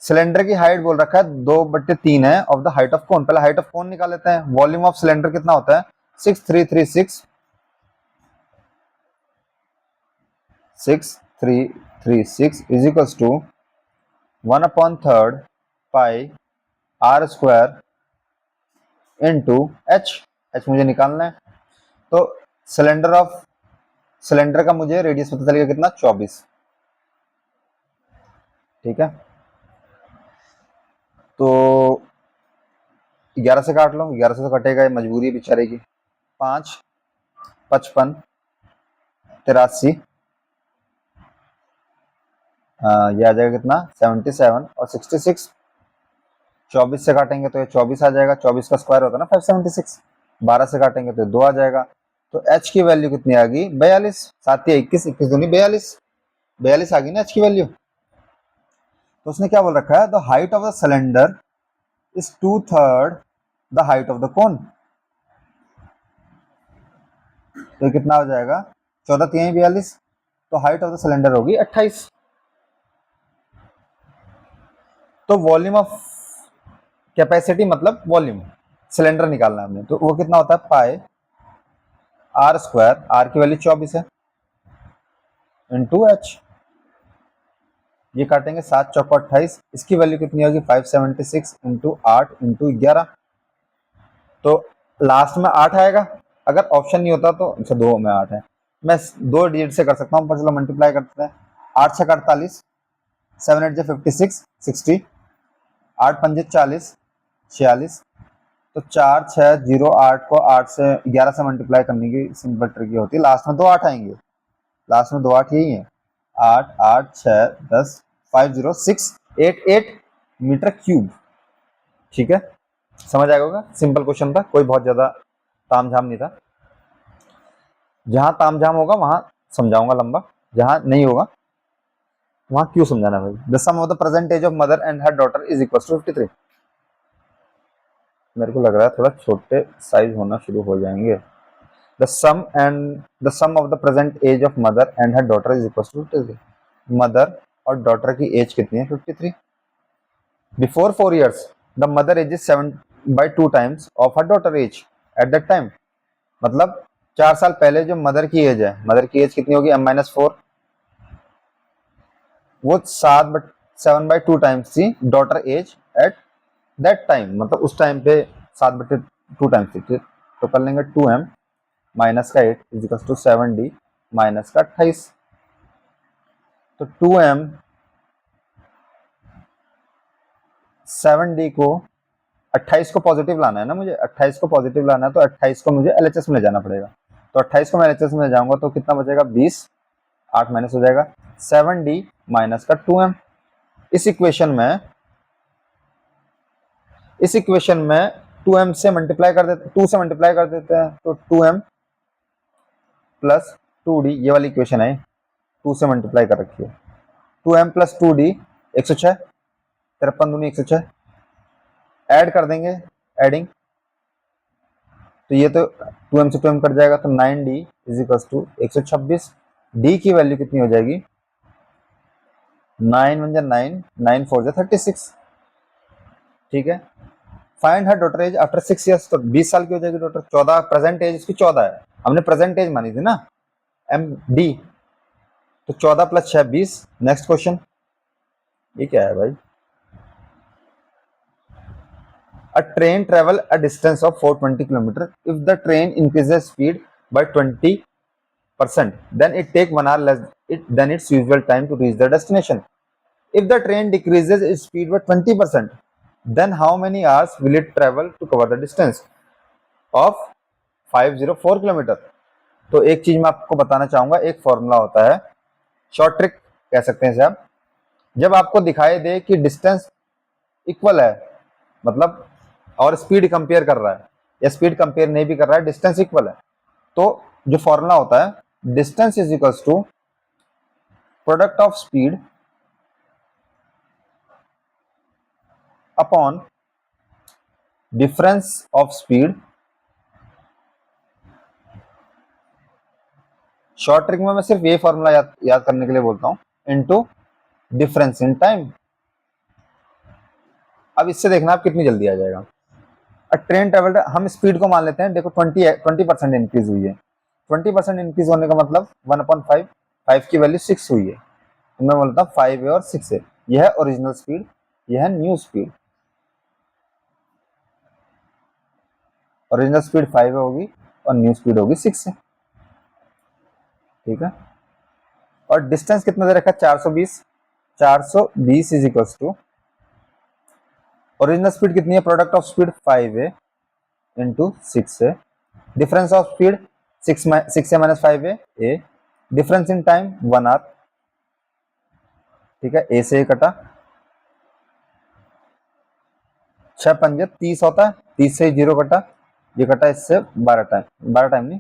सिलेंडर की हाइट बोल रखा है 2/3 है of the height of cone, पहले हाइट ऑफ कोन निकाल लेते हैं। वॉल्यूम ऑफ सिलेंडर कितना होता है? 6336 is equals to 1/3 pi R square into H, H मुझे निकालना है। तो सिलेंडर का मुझे रेडियस पता चलेगा कितना, 24। ठीक है, तो 11 से काट लो, 11 से तो कटेगा, मजबूरी है बेचारे की। 5, 55, 83, ये आ जाएगा कितना 77 और 66। 24 से काटेंगे तो ये 24 आ जाएगा, 24 का स्क्वायर होता है ना 576। 12 से काटेंगे तो 2 आ जाएगा। तो h की वैल्यू कितनी आ गई, 42। 7 या 21, 21 दूनी 42, 42 आ गई ना h की वैल्यू। तो उसने क्या बोल रखा है, the height of the cylinder is 2/3 the height of the cone. तो कितना हो जाएगा, 14 3 42, तो हाइट ऑफ द सिलेंडर होगी 28। तो वॉल्यूम ऑफ कैपेसिटी मतलब वॉल्यूम सिलेंडर निकालना है हमने, तो वो कितना होता है, पाई आर स्क्वायर, आर की वैल्यू 24 है, इंटू एच। ये काटेंगे 7 चौका 28, इसकी वैल्यू कितनी होगी 576 इंटू 8 इंटू 11। तो लास्ट में 8 आएगा, अगर ऑप्शन नहीं होता तो अच्छा 2 में 8 है, मैं 2 डिजिट से कर सकता हूँ, पर चलो मल्टीप्लाई करते हैं। 8 से 48, 7 8 56 60, 8 5 40 46। तो 4 6 0 8 को 8 से 11 से मल्टीप्लाई करने की सिंपल ट्रिक होती है, लास्ट में 2 8 आएंगे, लास्ट में 2 8 यही है। 8 8 6 10 50688 मीटर क्यूब। ठीक है, समझ आएगा होगा, सिंपल क्वेश्चन था, कोई बहुत ज्यादा तामझाम नहीं था। जहां तामझाम होगा वहां समझाऊंगा लंबा, जहां नहीं होगा वहां क्यों समझाना भाई। The sum of the present age of mother and her daughter is equal to 53। मेरे को लग रहा है थोड़ा छोटे साइज होना शुरू हो जाएंगे। The sum of the present age of mother and her daughter is equal to 53। मदर और डॉटर की एज कितनी है, 53। Before 4 years the mother age is 7/2 times of her daughter age at that time. मतलब 4 साल पहले जो मदर की एज है, मदर की एज कितनी होगी m-4, वो 7/2 टाइम्स थी daughter age at that time, मतलब उस टाइम पे 7/2 टाइम्स थी। तो कर लेंगे 2m माइनस का 8 is equal to 7d minus का 28। तो 2m 7d को 28 को पॉजिटिव लाना है ना मुझे, 28 को पॉजिटिव लाना है, तो 28 को मुझे एलएचएस में ले जाना पड़ेगा। तो 28 को मैं एलएचएस में ले जाऊंगा तो कितना बचेगा, 20, 8 माइनस हो जाएगा 7d माइनस का 2m। इस इक्वेशन में 2m से मल्टीप्लाई कर देते, 2 से मल्टीप्लाई कर देते हैं, तो 2m प्लस 2d, ये वाली इक्वेशन है 2 से मल्टीप्लाई कर रखी है। 2m प्लस 2d 106, 53 दूनी 106, ऐड कर देंगे, एडिंग, तो ये तो 2m से 2m कट जाएगा, तो 9d is equal to 126। d की वैल्यू कितनी हो जाएगी, 9 1 9, 9 4 36। ठीक है, find her daughter age after 6 years, तो 20 साल की हो जाएगी डॉटर। 14 प्रेजेंट एज इसकी 14 है, हमने प्रेजेंट एज मानी थी ना md, तो 14 प्लस 6 20। नेक्स्ट क्वेश्चन, ये क्या है भाई, a train travel a distance of 420 km. If the train increases speed by 20%, then it take 1 hour less than its usual time to reach the destination. If the train decreases its speed by 20%, then how many hours will it travel to cover the distance of 504 km? तो एक चीज मैं आपको बताना चाहूंगा, एक फॉर्मूला होता है, शॉर्ट ट्रिक कह सकते हैं इसे आप। जब आपको दिखाई दे कि डिस्टेंस इक्वल है, मतलब और स्पीड कंपेयर कर रहा है, या स्पीड कंपेयर नहीं भी कर रहा है, डिस्टेंस इक्वल है, तो जो फॉर्मूला होता है, distance is equal to product of speed upon difference of speed. Short trick में मैं सिर्फ ये फॉर्मूला याद करने के लिए बोलता हूं, इनटू डिफरेंस इन टाइम। अब इससे देखना आप कितनी जल्दी आ जाएगा। ट्रेन ट्रेवल, हम स्पीड को मान लेते हैं, देखो 20% इंक्रीज हुई है, 20% इंक्रीज होने का मतलब 1/5, 5 की वैल्यू 6 हुई है, तो मैं बोलता हूँ 5 है और 6 है, यह है ओरिजिनल स्पीड, यह है न्यू स्पीड। ओरिजिनल स्पीड 5 होगी और न्यू स्पीड होगी 6 है, ठीक है। और डिस्टेंस कितना दे रखा है 420, 420 is equal to original speed कितनी है, प्रोडक्ट ऑफ स्पीड 5 है इंटू 6 है, डिफरेंस ऑफ स्पीड 6 से माइनस 5 है ए, डिफरेंस इन टाइम 1 आवर, ठीक है। ए से ए कटा, 6 पंजे 30 होता है, 30 से 0 कटा, ये कटा इससे 12 टाइम, 12 टाइम नहीं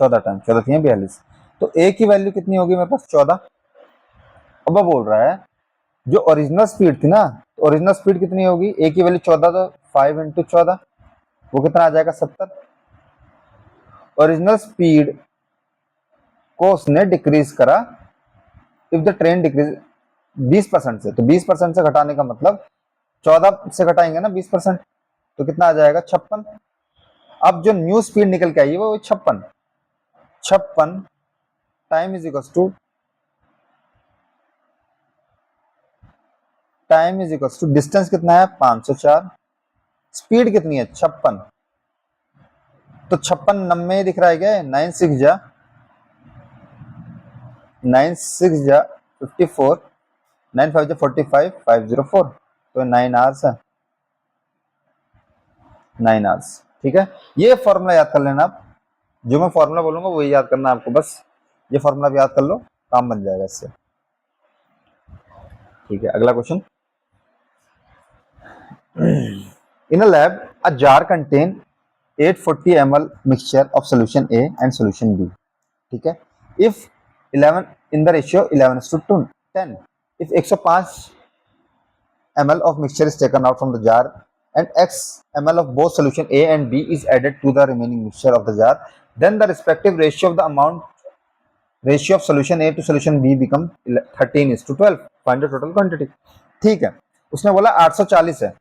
14 टाइम, 14 थी 42, तो ए की वैल्यू कितनी होगी मेरे पास 14। अब वो बोल रहा है जो ओरिजिनल स्पीड थी ना, ओरिजिनल स्पीड कितनी होगी, ए की वैल्यू 14, तो 5 इंटू 14 वो कितना आ जाएगा 70। ओरिजिनल स्पीड को उसने डिक्रीज करा इफ द ट्रेन डिक्रीज 20% से, तो 20% से घटाने का मतलब 14 से घटाएंगे ना 20%, तो कितना आ जाएगा 56। अब जो न्यू स्पीड निकल के आई है वो 56, 56 time is equal to distance कितना है 504, स्पीड कितनी है 56, तो 56 90 दिख रहा है क्या, 9 6 जा 54, 9 5 जा 45, 504, तो 9 आवर्स है, 9 आवर्स, ठीक है। ये फॉर्मूला याद कर लेना आप, जो मैं फॉर्मूला बोलूंगा वही याद करना आपको, बस ये फॉर्मूला भी याद कर लो, काम बन जाएगा इससे, ठीक है। अगला question, in a lab a jar contain 840 ml mixture of solution A and solution B, ठीक है। if 11 in the ratio 11:10, if 105 ml of mixture is taken out from the jar and x ml of both solution A and B is added to the remaining mixture of the jar, then the respective ratio of the amount ratio of solution A to solution B become 13:12, find the total quantity, ठीक है। उसने बोला 840 है,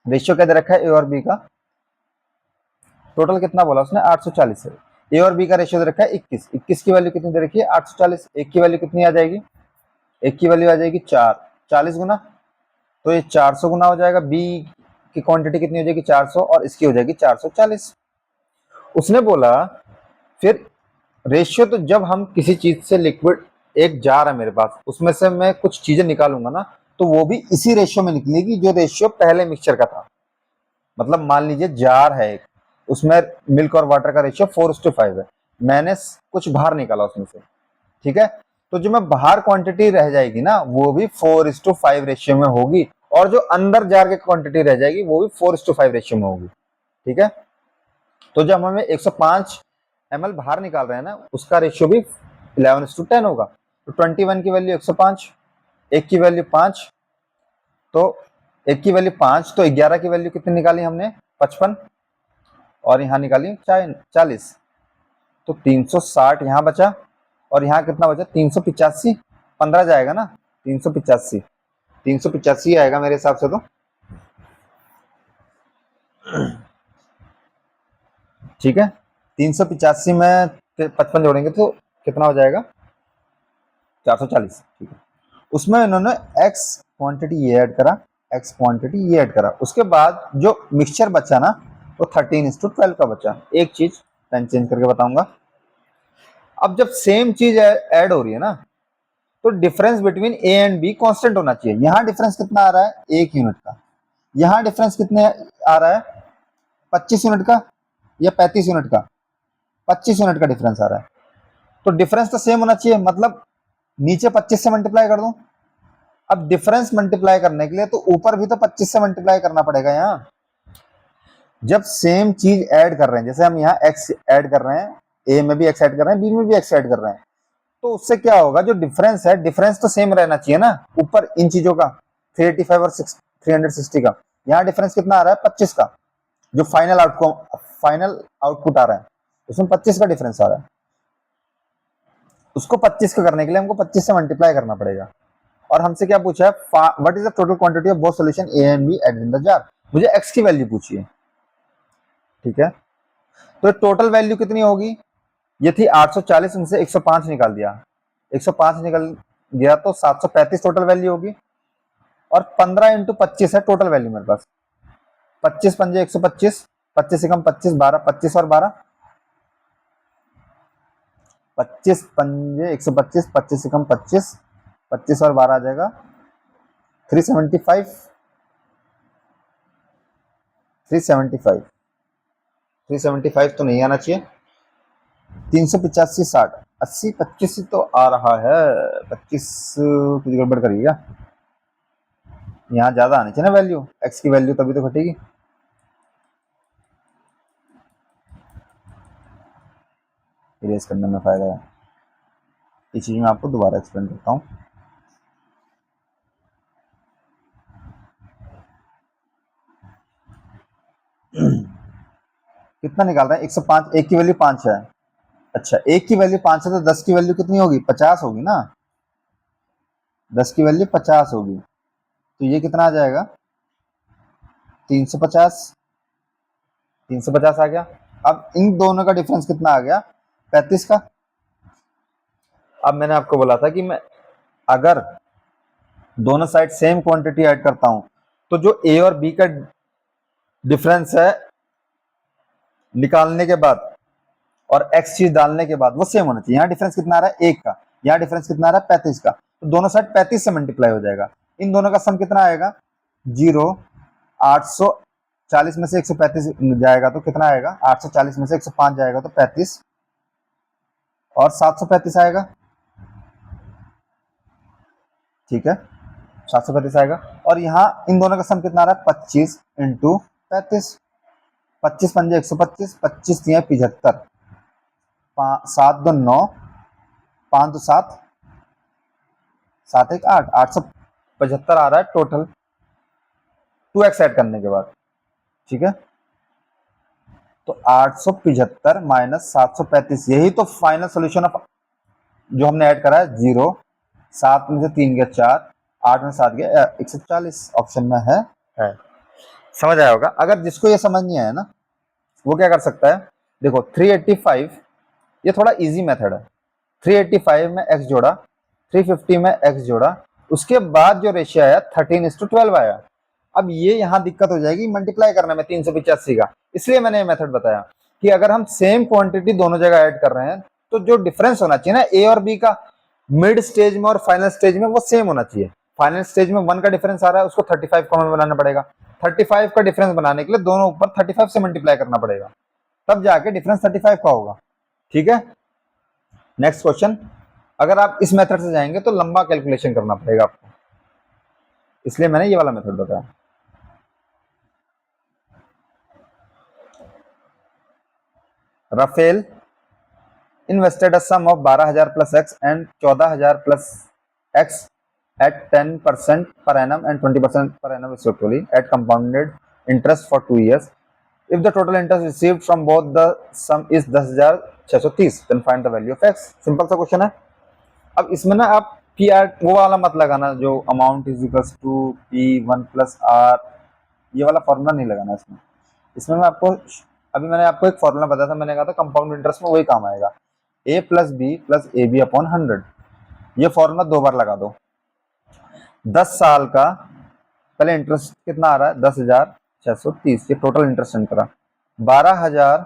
रेशियो क्या दे रखा है ए और बी का, टोटल कितना बोला उसने 840 है, ए और बी का रेशियो दे रखा है 21, 21 की वैल्यू कितनी दे रखी है 840, एक की वैल्यू कितनी आ जाएगी, एक की वैल्यू आ जाएगी 4, 40 गुना, तो ये 400 गुना हो जाएगा, बी की क्वांटिटी कितनी हो जाएगी 400 और इसकी हो जाएगी 440। उसने बोला फिर रेशियो, तो जब हम किसी चीज से लिक्विड, एक जार है मेरे पास, उसमें से मैं कुछ चीजें निकालूंगा ना, तो वो भी इसी रेशियो में निकलेगी जो रेशियो पहले मिक्सचर का था। मतलब मान लीजिए जार है एक, उसमें मिल्क और वाटर का रेशियो 4:5 है, मैंने कुछ बाहर निकाला उसमें से, ठीक है, तो जो मैं बाहर क्वांटिटी रह जाएगी ना वो भी 4:5 रेशियो में होगी, और जो अंदर जार की क्वांटिटी रह जाएगी वो भी 4:5 रेशियो में होगी, ठीक है। तो जब हमें 105 ml बाहर निकाल रहे हैं ना, उसका रेशियो भी 11:10 होगा, तो 21 की वैल्यू 105, एक की वैल्यू 5, तो एक की वैल्यू 5, तो 11 की वैल्यू कितनी निकाली हमने 55, और यहाँ निकाली 40, तो 360 यहाँ बचा, और यहाँ कितना बचा 385, 15 जाएगा ना, 385, 385 आएगा मेरे हिसाब से, तो ठीक है। 385 में 55 जोड़ेंगे तो कितना हो जाएगा 440, ठीक है। उसमें इन्होंने x क्वांटिटी ये ऐड करा, x क्वांटिटी ये ऐड करा, उसके बाद जो मिक्सचर बचा ना वो 13:12 का बचा। एक चीज पेन चेंज करके बताऊंगा, अब जब सेम चीज ऐड हो रही है ना, तो difference between A and be constant होना चाहिए। यहाँ डिफरेंस कितना आ रहा है 1 यूनिट का, यहाँ डिफरेंस कितने आ रहा है 25 यूनिट का या 35 यूनिट का, 25 यूनिट का डिफरेंस आ रहा है, तो डिफरेंस तो सेम होना चाहिए, मतलब नीचे 25 से मल्टीप्लाई कर दूं। अब डिफरेंस मल्टीप्लाई करने के लिए तो ऊपर भी तो 25 से मल्टीप्लाई करना पड़ेगा। यहाँ जब सेम चीज ऐड कर रहे हैं, जैसे हम यहाँ x ऐड कर रहे हैं, ए में भी x ऐड कर रहे हैं, बी में भी x ऐड कर रहे हैं, तो उससे क्या होगा, जो डिफरेंस है डिफरेंस तो सेम रहना चाहिए ना ऊपर इन चीजों का, 385 और 360 का। यहाँ डिफरेंस कितना आ रहा है 25 का, जो फाइनल आउटपुट आ रहा है उसमें 25 का डिफरेंस आ रहा है। उसको 25 का करने के लिए हमको 25 से मल्टीप्लाई करना पड़ेगा। और हमसे क्या पूछा है, what is the total quantity of both solution A and B added in the jar, मुझे x की वैल्यू पूछी है, ठीक है। तो टोटल वैल्यू कितनी होगी, ये थी 840, उनसे 105 निकाल दिया, 105 निकल गया तो 735 टोटल वैल्यू होगी, और 15 × 25 है टोटल वैल्यू मेरे पास, 25 पंजे 125, 25 से कम 25, 12, 25 और 12, 25 पंजे 125, 25 से कम 25, 25 और 12 आ जाएगा 375, 375, 375 तो नहीं आना चाहिए। 385, 60, 80, 25 तो आ रहा है। 25 कुछ गड़बड़ करिएगा, यहाँ ज्यादा आनी चाहिए ना वैल्यू, एक्स की वैल्यू तभी तो घटेगी। इरेज करने में फायदा है। इस चीज में आपको दोबारा एक्सप्लेन करता हूँ। कितना निकाल रहे हैं? 105, एक की वैल्यू 5 है। अच्छा, एक की वैल्यू 5 है तो 10 की वैल्यू कितनी होगी? 50 होगी ना। 10 की वैल्यू 50 होगी, तो ये कितना आ जाएगा? 350, 350 आ गया। अब इन दोनों का डिफरेंस कितना आ गया? 35 का। अब मैंने आपको बोला था कि मैं अगर दोनों साइड सेम क्वांटिटी ऐड करता हूं तो जो ए और बी का डिफरेंस है निकालने के बाद और एक्स चीज डालने के बाद वो सेम होना चाहिए। यहाँ डिफरेंस कितना आ रहा है? 1 का। यहाँ डिफरेंस कितना आ रहा है? 35 का। तो दोनों साइड 35 से मल्टीप्लाई हो जाएगा। इन दोनों का सम कितना आएगा? 0, 840 में से 135 जाएगा तो कितना आएगा? 840 में से 105 जाएगा तो 35 और 735 आएगा। ठीक है, 735 आएगा। और यहाँ इन दोनों का सम कितना आ रहा है? 25 इंटू 35। 25 पंजे 125, 25 दिए 75, 7 2 9, 5 2 7, 7 1 8, 875 आ रहा है टोटल 2x ऐड करने के बाद। ठीक है, तो 875 माइनस 735, यही तो फाइनल सोल्यूशन ऑफ जो हमने ऐड करा है। 0, 7 में से 3 गया 4, 8 में 7 गया 140, ऑप्शन में है। समझ आया होगा। अगर जिसको ये समझ नहीं आया ना वो क्या कर सकता है? देखो 385, ये थोड़ा इजी मेथड है। 385 में x जोड़ा, 350 में x जोड़ा, उसके बाद जो रेशियो आया 13:12 आया। अब ये यहाँ दिक्कत हो जाएगी मल्टीप्लाई करने में 385 का, इसलिए मैंने ये मेथड बताया कि अगर हम सेम क्वांटिटी दोनों जगह ऐड कर रहे हैं तो जो डिफरेंस होना चाहिए ना ए और बी का मिड स्टेज में और फाइनल स्टेज में, वो सेम होना चाहिए। फाइनल स्टेज में 1 का डिफरेंस आ रहा है, उसको 35 कॉमन बनाना पड़ेगा। 35 का डिफरेंस बनाने के लिए दोनों ऊपर 35 से मल्टीप्लाई करना पड़ेगा, तब जाके डिफरेंस 35 का होगा। ठीक है, नेक्स्ट क्वेश्चन। अगर आप इस मेथड से जाएंगे तो लंबा कैलकुलेशन करना पड़ेगा आपको, इसलिए मैंने ये वाला मेथड बताया। Rafael invested a sum of 12,000 plus x and 14,000 plus x at 10% per annum and 20% per annum respectively at compounded interest for 2 years. If the total interest received from both the sum is 10,630, then find the value of x. Simple सा क्वेश्चन है। अब इसमें ना आप पी आर वो वाला मत लगाना जो amount is equals to P1 plus R, ये वाला फॉर्मूला नहीं लगाना इसमें। इसमें मैं आपको अभी मैंने आपको एक फॉर्मूला बताया था, मैंने कहा था कंपाउंड इंटरेस्ट में वही काम आएगा, a plus b plus a b upon 100। ये फॉर्मूला 2 बार लगा दो। 10 साल का पहले इंटरेस्ट कितना आ रहा है? 10,630, ये टोटल इंटरेस्ट इनका 12,000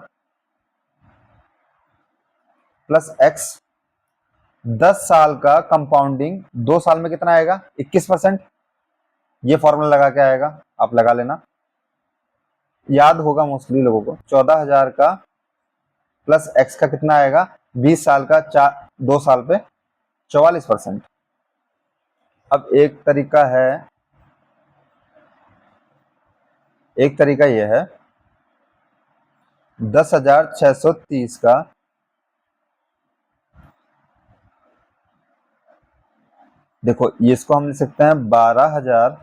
प्लस एक्स। 10 साल का कंपाउंडिंग 2 साल में कितना आएगा? 21%। ये फॉर्मूला लगा के आएगा, आप लगा लेना, याद होगा मोस्टली लोगों को। 14,000 का प्लस एक्स का कितना आएगा? 20 साल का 2 साल पे 44%। अब एक तरीका यह है 10,630 का देखो, ये इसको हम लिख सकते हैं 12,000,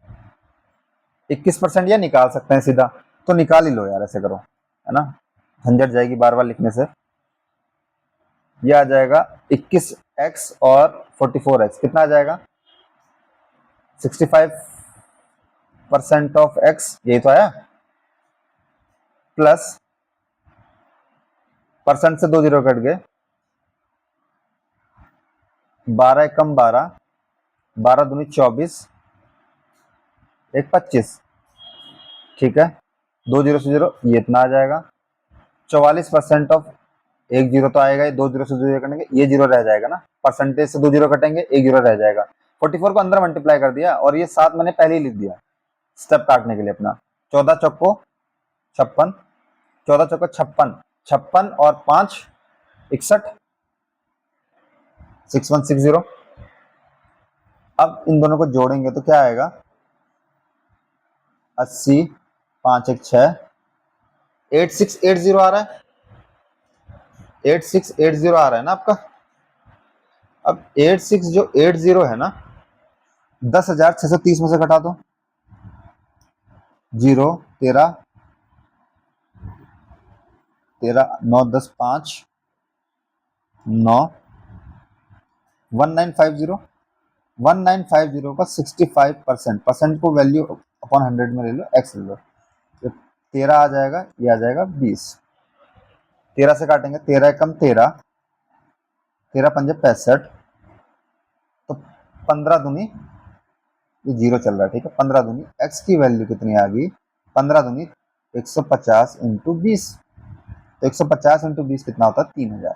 21% या निकाल सकते हैं सीधा, तो निकाल ही लो यार, ऐसे करो, है ना, झंझट जाएगी बार बार लिखने से। ये आ जाएगा 21x और 44x, कितना आ जाएगा? 65% ऑफ x, यही तो आया, प्लस परसेंट से 2 जीरो कट गए, 12 एकम 12, 12 दूनी 24, 1 25। ठीक है, 2 जीरो से 0 ये इतना आ जाएगा। 44% ऑफ एक जीरो तो आएगा, 2 जीरो से 2 जीरो कटेंगे, ये जीरो रह जाएगा ना, परसेंटेज से 2 जीरो कटेंगे, एक जीरो रह जाएगा। 44 को अंदर मल्टीप्लाई कर दिया और ये 7 मैंने पहले ही लिख दिया स्टेप काटने के लिए अपना। 14 चौको 56, 14 चौको 56, 56 और 5 61, 6160। अब इन दोनों को जोड़ेंगे तो क्या आएगा, 80, 5 1 6, 8680 आ रहा है, 8680 आ रहा है ना आपका। अब 86 जो 80 है ना, 10,630 में से घटा दो, 0 13 13 9 10 5 9 1950, 1950 का 65%, परसेंट को वैल्यू अपॉन 100 में ले लो, एक्स ले लो, तो 13 आ जाएगा, ये आ जाएगा 20। 13 से काटेंगे, 13 कम 13, 13 पंजे 65, तो 15 दूनी, ये जीरो चल रहा है, ठीक है, 15 दूनी एक्स की वैल्यू कितनी आ गई, 15 दूनी 150 इंटू 20, तो 150 इंटू 20 कितना होता है, 3000।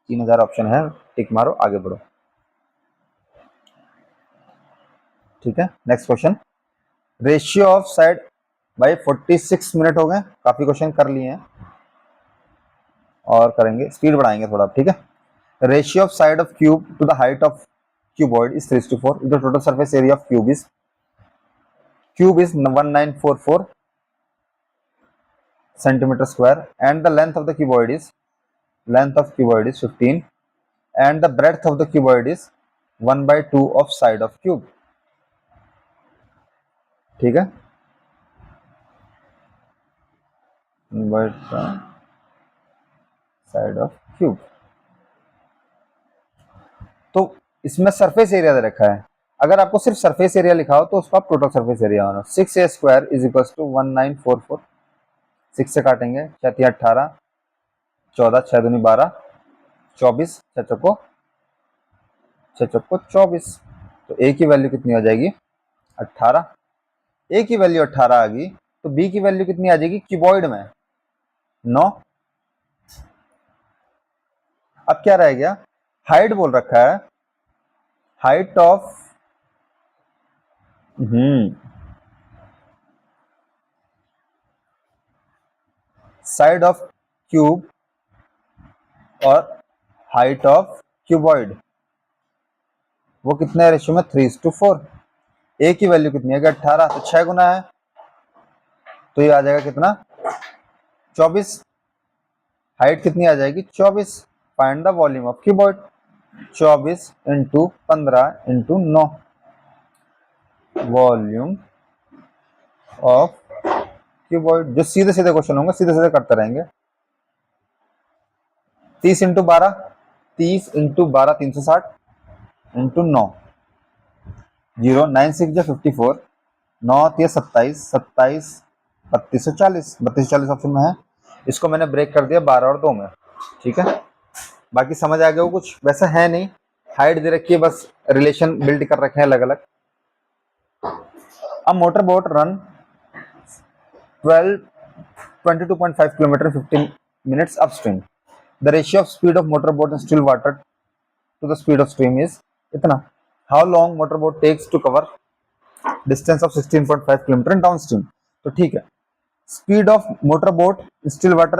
3000 ऑप्शन है, टिक मारो, आगे बढ़ो। ठीक है, next question. Ratio of side, भाई 46 मिनट हो गए, काफी क्वेश्चन कर लिए हैं और करेंगे, स्पीड बढ़ाएंगे थोड़ा, ठीक है। Ratio of side of cube two the height of cuboid is 3:4. The total surface area of cube is 1944 centimeter square, and the length of the cuboid is 15, and the breadth of the cuboid is 1/2 of side of cube. ठीक है, साइड ऑफ क्यूब। तो इसमें सरफेस एरिया दे रखा है, अगर आपको सिर्फ सरफेस एरिया लिखा हो तो उसका टोटल सरफेस एरिया होना 6a square is equal to 1944। 6 से काटेंगे, 6 18, 14 6 दूनी 12, 24 6 चौको 24, तो a की वैल्यू कितनी हो जाएगी, 18। a की वैल्यू 18 आ गई, तो b की वैल्यू कितनी आ जाएगी क्यूबॉइड में, 9। अब क्या रह गया, हाइट बोल रखा है, height of side of cube और हाइट ऑफ क्यूबॉइड, वो कितने रेशियो में, 3:4। ए की वैल्यू कितनी है, 18, तो 6 गुना है, तो ये आ जाएगा कितना, 24। हाइट कितनी आ जाएगी, 24। Find the volume of cuboid, 24 into 15 into 9, volume of cuboid. जो सीधे सीधे क्वेश्चन होंगे, सीधे सीधे करते रहेंगे। 30 इंटू 12, 30 इंटू 12 360 इंटू 9, 0 9 6 जो 54, 9 3 27, 27 3240, 3240 ऑप्शन में है। इसको मैंने ब्रेक कर दिया 12 और 2 में, ठीक है। बाकी समझ आ गया वो, कुछ वैसा है नहीं, हाइट दे रखी है, बस रिलेशन बिल्ड कर रखे हैं अलग अलग। अब motor boat run 22.5 kilometre 15 minutes upstream. The ratio of speed of motorboat in still water to the speed of stream is इतना। How long motorboat takes to cover distance of 16.5 kilometre in downstream? तो ठीक है, speed of motorboat still water,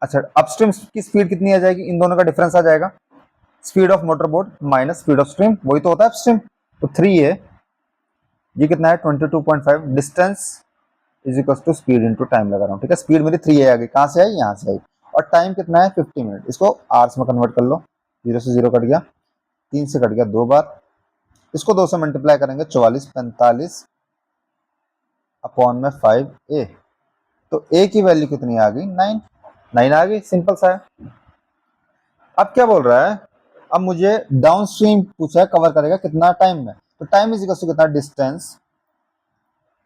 अच्छा अपस्ट्रीम की स्पीड कितनी आ जाएगी, इन दोनों का डिफरेंस आ जाएगा, speed of motorboat minus speed of stream, वही तो होता है अपस्ट्रीम, तो 3 है, ये कितना है 22.5, distance is equal to speed into time लगा रहा हूँ, ठीक है। स्पीड मेरी 3 है, आगे कहाँ से आई, यहाँ से आई, और टाइम कितना है 50 मिनट। इसको आवर्स में कन्वर्ट कर लो, 0 से 0 कट गया, 3 से कट गया 2 बार, इसको 2 से मल्टीप्लाई करेंगे 44 45 अपॉन में 5a, तो a की वैल्यू कितनी आ गई, 9 आ गई, सिंपल सा है। अब क्या बोल रहा है, अब मुझे डाउन स्ट्रीम पूछा है, कवर करेगा कितना टाइम में, तो टाइम इज इक्वल टू कितना, डिस्टेंस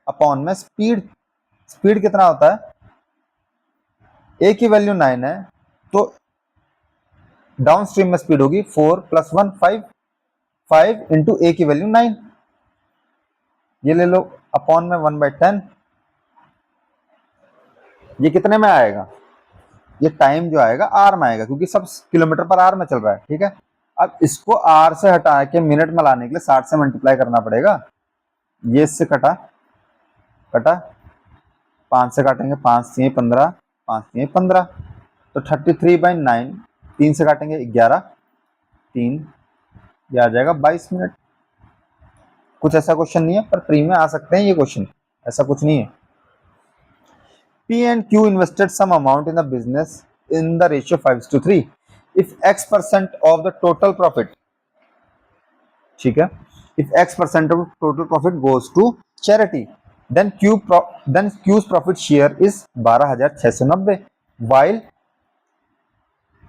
अपॉन में स्पीड। स्पीड कितना होता है, ए की वैल्यू 9 है, तो डाउन स्ट्रीम में स्पीड होगी 4 + 1 5, 5 इंटू ए की वैल्यू 9, ये ले लो अपॉन में 1/10, ये कितने में आएगा, ये टाइम जो आएगा आर में आएगा, क्योंकि सब किलोमीटर पर आर में चल रहा है, ठीक है। अब इसको आर से हटा के मिनट में लाने के लिए 60 से मल्टीप्लाई करना पड़ेगा। ये इससे कटा कटा, 5 से काटेंगे, 5 3 15, 5 3 15, तो 33/9, 3 से काटेंगे 11, 3, ये आ जाएगा 22 मिनट। कुछ ऐसा क्वेश्चन नहीं है, पर प्री में आ सकते हैं ये क्वेश्चन, ऐसा कुछ नहीं है। P and Q invested some amount in the business in the ratio 5:3. If X% of the total profit, ठीक है, if X% of total profit goes to charity, then Q's profit share is 12,690, while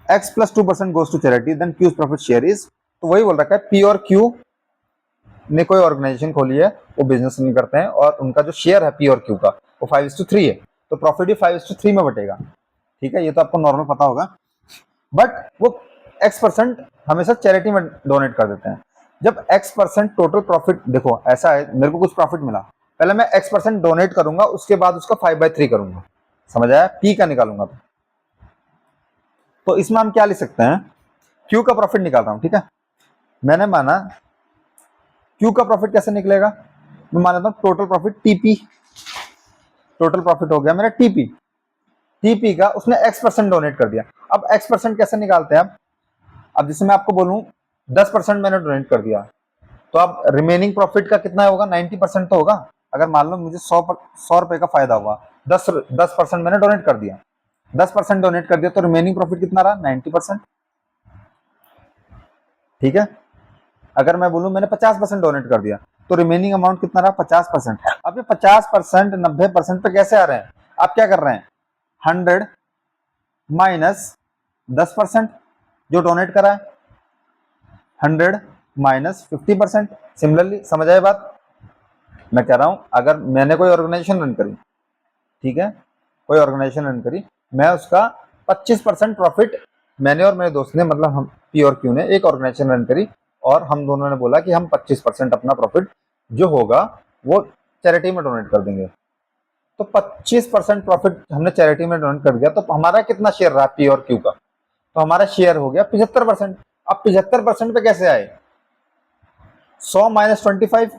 X plus 2% goes to charity, then Q's profit share is, तो वही बोल रखा है, P और Q ने कोई ऑर्गेनाइजेशन खोली है, वो बिजनेस नहीं करते हैं, और उनका जो शेयर है P और Q का वो 5:3 है, तो प्रॉफिट भी 5:3 में बटेगा, ठीक है। ये तो आपको नॉर्मल पता होगा, बट वो X% हमेशा चैरिटी में डोनेट कर देते हैं। जब X% टोटल प्रॉफिट, देखो ऐसा है, मेरे को कुछ प्रॉफिट मिला, पहले मैं X% डोनेट करूंगा, उसके बाद उसका 5/3 करूंगा, समझ आया, P का निकालूंगा। तो इसमें हम क्या लिख सकते हैं, Q का प्रॉफिट निकाल रहा हूं, ठीक है। मैंने माना Q का प्रॉफिट कैसे निकलेगा, मैं मान लेता हूं total profit TP, total profit हो गया मेरा TP का उसने X% डोनेट कर दिया। अब X% कैसे निकालते हैं, अब जैसे मैं आपको बोलूं 10% मैंने डोनेट कर दिया, तो अब रिमेनिंग प्रॉफिट का कितना होगा, 90% तो होगा। अगर मान लो मुझे 100 रुपए का फायदा हुआ, 10% मैंने डोनेट कर दिया, 10% डोनेट कर दिया, तो रिमेनिंग प्रॉफिट कितना रहा, 90%, ठीक है। अगर मैं बोलूं मैंने 50% डोनेट कर दिया, तो रिमेनिंग अमाउंट कितना रहा, 50%। अब ये 50% 90% पे कैसे आ रहे हैं, आप क्या कर रहे हैं, 100 माइनस 10% जो डोनेट करा है, 100 माइनस 50%। सिमिलरली समझ आए बात, मैं कह रहा हूं अगर मैंने कोई ऑर्गेनाइजेशन रन करी, ठीक है, कोई ऑर्गेनाइजेशन रन करी, मैं उसका 25% प्रॉफिट, मैंने और मेरे दोस्त ने, मतलब हम P और Q ने एक ऑर्गेनाइजेशन रन करी, और हम दोनों ने बोला कि हम 25% अपना प्रॉफिट जो होगा वो चैरिटी में डोनेट कर देंगे। तो 25% प्रॉफिट हमने चैरिटी में डोनेट कर दिया, तो हमारा कितना शेयर रहा P और Q का, तो हमारा शेयर हो गया 75%। अब 75% पे कैसे आए, 100 माइनस 25,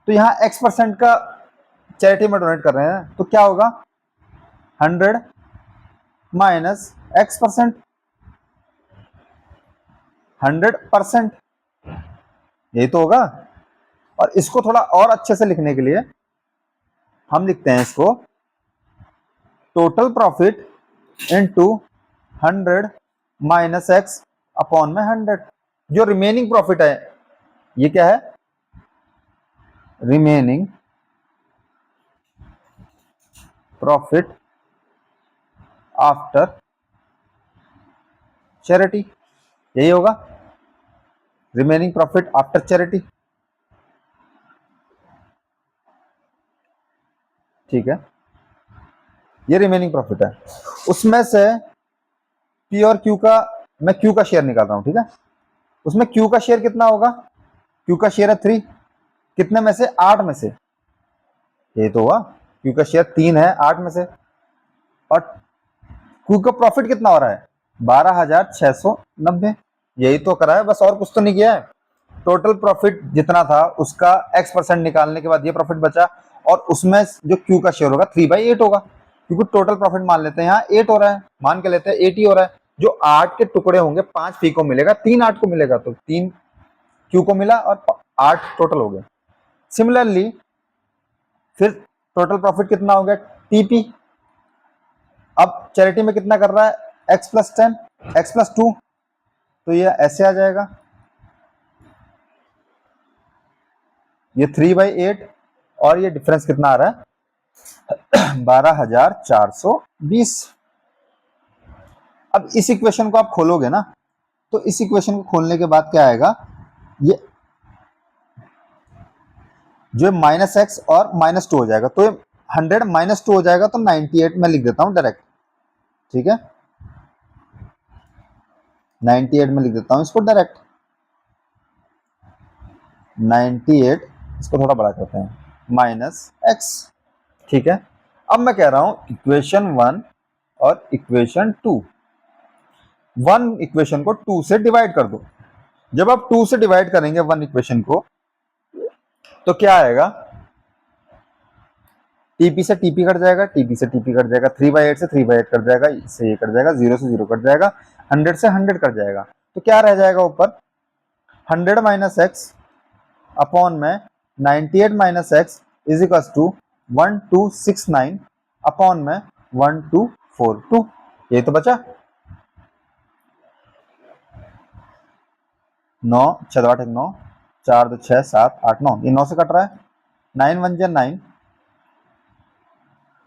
तो यहाँ X% का चैरिटी में डोनेट कर रहे हैं, तो क्या होगा, 100 माइनस X%, 100%, यही तो होगा। और इसको थोड़ा और अच्छे से लिखने के लिए हम लिखते हैं इसको total profit into 100 minus X upon में 100। जो रिमेनिंग प्रॉफिट है, ये क्या है, रिमेनिंग प्रॉफिट आफ्टर चैरिटी, यही होगा रिमेनिंग प्रॉफिट आफ्टर चैरिटी, ठीक है। ये रिमेनिंग प्रॉफिट है, उसमें से P और Q का, मैं Q का शेयर निकाल रहा हूं, ठीक है। उसमें Q का शेयर कितना होगा, Q का शेयर है 3, कितने में से, 8 में से, ये तो हुआ, Q का शेयर 3 है 8 में से, और Q का प्रॉफिट कितना हो रहा है, 12,690, यही तो करा है, बस और कुछ तो नहीं किया है। टोटल प्रॉफिट जितना था उसका X% निकालने के बाद ये प्रॉफिट बचा, और उसमें जो Q का शेयर होगा 3/8 होगा, क्योंकि टोटल प्रॉफिट मान लेते हैं यहाँ 8 हो रहा है, मान के लेते हैं 8 ही हो रहा है। जो 8 के टुकड़े होंगे 5 P को मिलेगा, 3 8 को मिलेगा, तो 3 Q को मिला और 8 टोटल हो गए। सिमिलरली फिर टोटल प्रॉफिट कितना हो गया TP, अब चैरिटी में कितना कर रहा है, X plus 10, X plus 2, तो ये ऐसे आ जाएगा, ये 3/8, और ये डिफरेंस कितना आ रहा है 12,420। अब इस इक्वेशन को आप खोलोगे ना, तो इस इक्वेशन को खोलने के बाद क्या आएगा, ये जो -X और -2 हो जाएगा, तो ये 100 -2 हो जाएगा, तो 98 में लिख देता हूं डायरेक्ट, ठीक है, 98 में लिख देता हूं इसको डायरेक्ट, 98, इसको थोड़ा बड़ा करते हैं, -X, ठीक है। अब मैं कह रहा हूं इक्वेशन 1 और इक्वेशन 2, 1 इक्वेशन को 2 से डिवाइड कर दो। जब आप 2 से डिवाइड करेंगे 1 इक्वेशन को तो क्या आएगा, टीपी से टीपी कट जाएगा, टीपी से टीपी कट जाएगा, 3/8 से 3/8 कट जाएगा, इससे ये कट जाएगा, 0 से 0 कट जाएगा, 100 से 100 कट जाएगा। तो क्या रह जाएगा ऊपर, 100 माइनस एक्स अपॉन में 98 minus x is equal to 1269 upon में 1242। ये तो बचा 9 6 8 9 4 2 6 7 8 9, ये 9 से कट रहा है, 9 1 जा 9,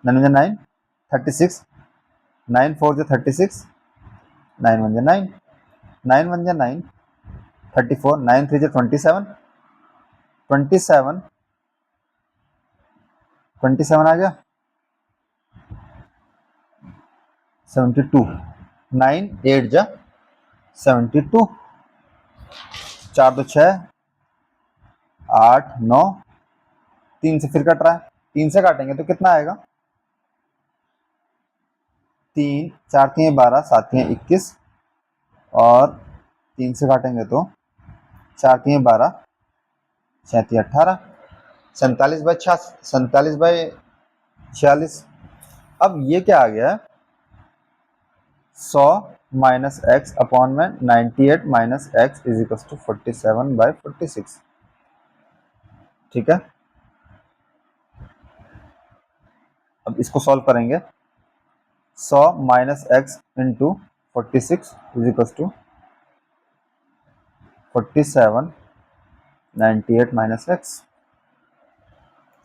9 1 9 36, 9 4 जा 36, 9 1 जा 9, 9 1 जा 9 34, 9 3 जा 27, 27 27 आ गया 72, 9 8 जा 72, 4 2 6 8 9, 3 से फिर कट रहा है, 3 से काटेंगे तो कितना आएगा, 3 4 3 12 7 3 21 और 3 से काटेंगे तो 4 3 12 6 3 18, 47/46। अब ये क्या आ गया, 100 माइनस एक्स अपॉन में 98 minus x is equal to 47/46। ठीक है, अब इसको सॉल्व करेंगे, 100 minus x into 46 is equal to 47 98 minus x.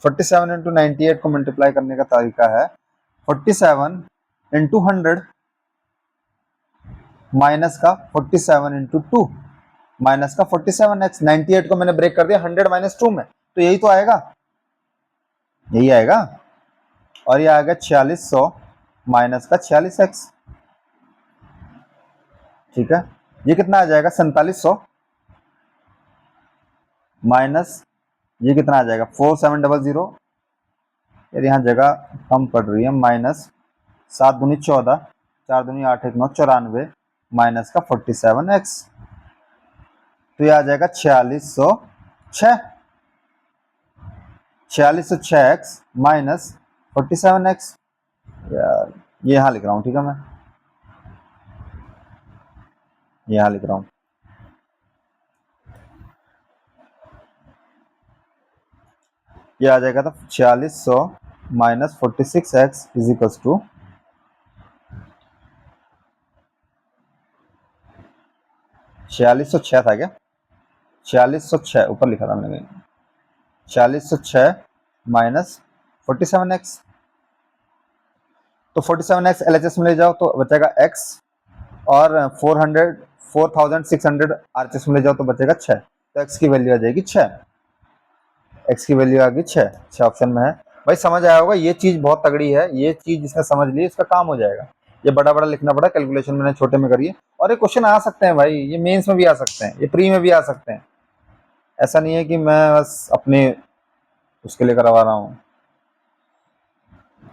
47 into 98 को मल्टीप्लाई करने का तरीका है 47 इंटू 100 माइनस का 47 इंटू 2 माइनस का 47x। 98 को मैंने ब्रेक कर दिया 100 माइनस 2 में, तो यही तो आएगा, यही आएगा। और ये आएगा 4600 माइनस का 46x। ठीक है, ये कितना आ जाएगा 4700 माइनस ये कितना आ जाएगा 4700, यार यहाँ जगह कम पड़ रही है, माइनस 7 दूनी 14 4 दूनी 8 1 9 94 माइनस का 47x, तो ये आ जाएगा 4606x माइनस 47x। यार ये यहाँ लिख रहा हूँ, ठीक है, मैं यहाँ लिख रहा हूँ, ये आ जाएगा तो 4600 minus 46x is equal to 4606 था क्या, 4606 ऊपर लिखा था मैंने, 4606 माइनस 47x, तो 47x LHS में ले जाओ तो बचेगा x, और 4600 RHS में ले जाओ तो बचेगा 6, तो x की वैल्यू आ जाएगी 6, x की वैल्यू आ गई 6 ऑप्शन में है। भाई समझ आया होगा, ये चीज बहुत तगड़ी है, ये चीज जिसने समझ ली इसका काम हो जाएगा। ये बड़ा बड़ा लिखना पड़ा, कैलकुलेशन मैंने छोटे में करी है, और ये क्वेश्चन आ सकते हैं भाई, ये मेंस में भी आ सकते हैं, ये प्री में भी आ सकते हैं, ऐसा नहीं है कि मैं बस अपने उसके लिए करवा रहा हूँ,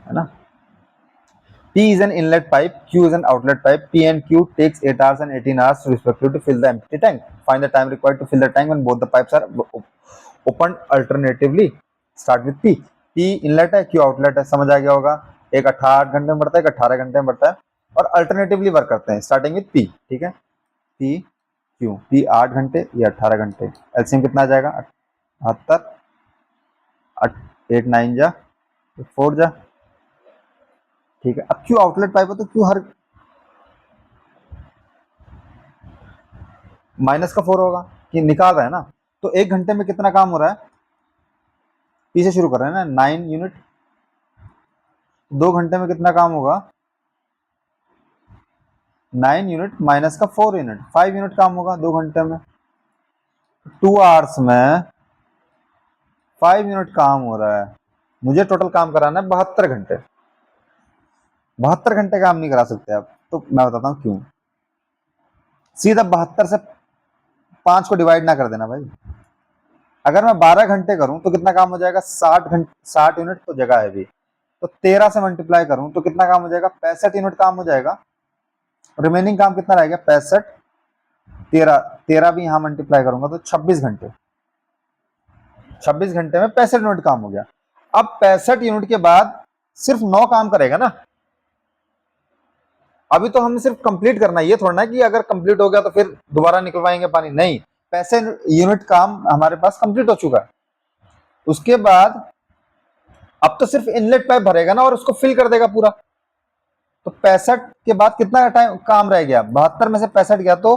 है ना। P is an inlet pipe, Q is an outlet pipe. P and Q takes 8 hours and 18 hours respectively to fill the empty tank. Find the time required to fill the tank when both the pipes are opened alternatively. Start with P. P inlet है, Q outlet है, समझ आ गया होगा। एक 8 घंटे में बढ़ता है, एक 18 घंटे में बढ़ता है, और अल्टरनेटिवली वर्क करते हैं, स्टार्टिंग विथ P। ठीक है, P Q, P 8 घंटे, ये 18 घंटे, एलसीएम कितना आ जाएगा 78, 8 9 जा 4 जा। ठीक है, अब क्यू आउटलेट पाइप है तो क्यू हर माइनस का 4 होगा, कि निकाल रहे हैं ना, तो 1 घंटे में कितना काम हो रहा है, पी से शुरू कर रहे हैं ना, 9 यूनिट, 2 घंटे में कितना काम होगा 9 यूनिट माइनस का 4 यूनिट, 5 यूनिट काम होगा 2 घंटे में। 2 आवर्स में 5 यूनिट काम हो रहा है, मुझे टोटल काम कराना है 72 घंटे, 72 घंटे काम नहीं करा सकते आप, तो मैं बताता हूँ क्यों। सीधा 72 से 5 को डिवाइड ना कर देना भाई, अगर मैं 12 घंटे करूं तो कितना काम हो जाएगा 60 यूनिट, तो जगह है भी, तो 13 से मल्टीप्लाई करूं तो कितना काम हो जाएगा, 65 यूनिट काम हो जाएगा। रिमेनिंग काम कितना रहेगा, 65, 13 भी यहां मल्टीप्लाई करूंगा तो 26 घंटे, 26 घंटे में 65 यूनिट काम हो गया। अब 65 यूनिट के बाद सिर्फ 9 काम करेगा ना। अभी तो हमें सिर्फ कंप्लीट करना है, ये थोड़ा ना कि अगर कंप्लीट हो गया तो फिर दोबारा निकलवाएंगे पानी, नहीं, 65 यूनिट काम हमारे पास कंप्लीट हो चुका है। उसके बाद अब तो सिर्फ इनलेट पाइप भरेगा ना और उसको फिल कर देगा पूरा। तो 65 के बाद कितना टाइम काम रह गया, 72 में से 65 गया तो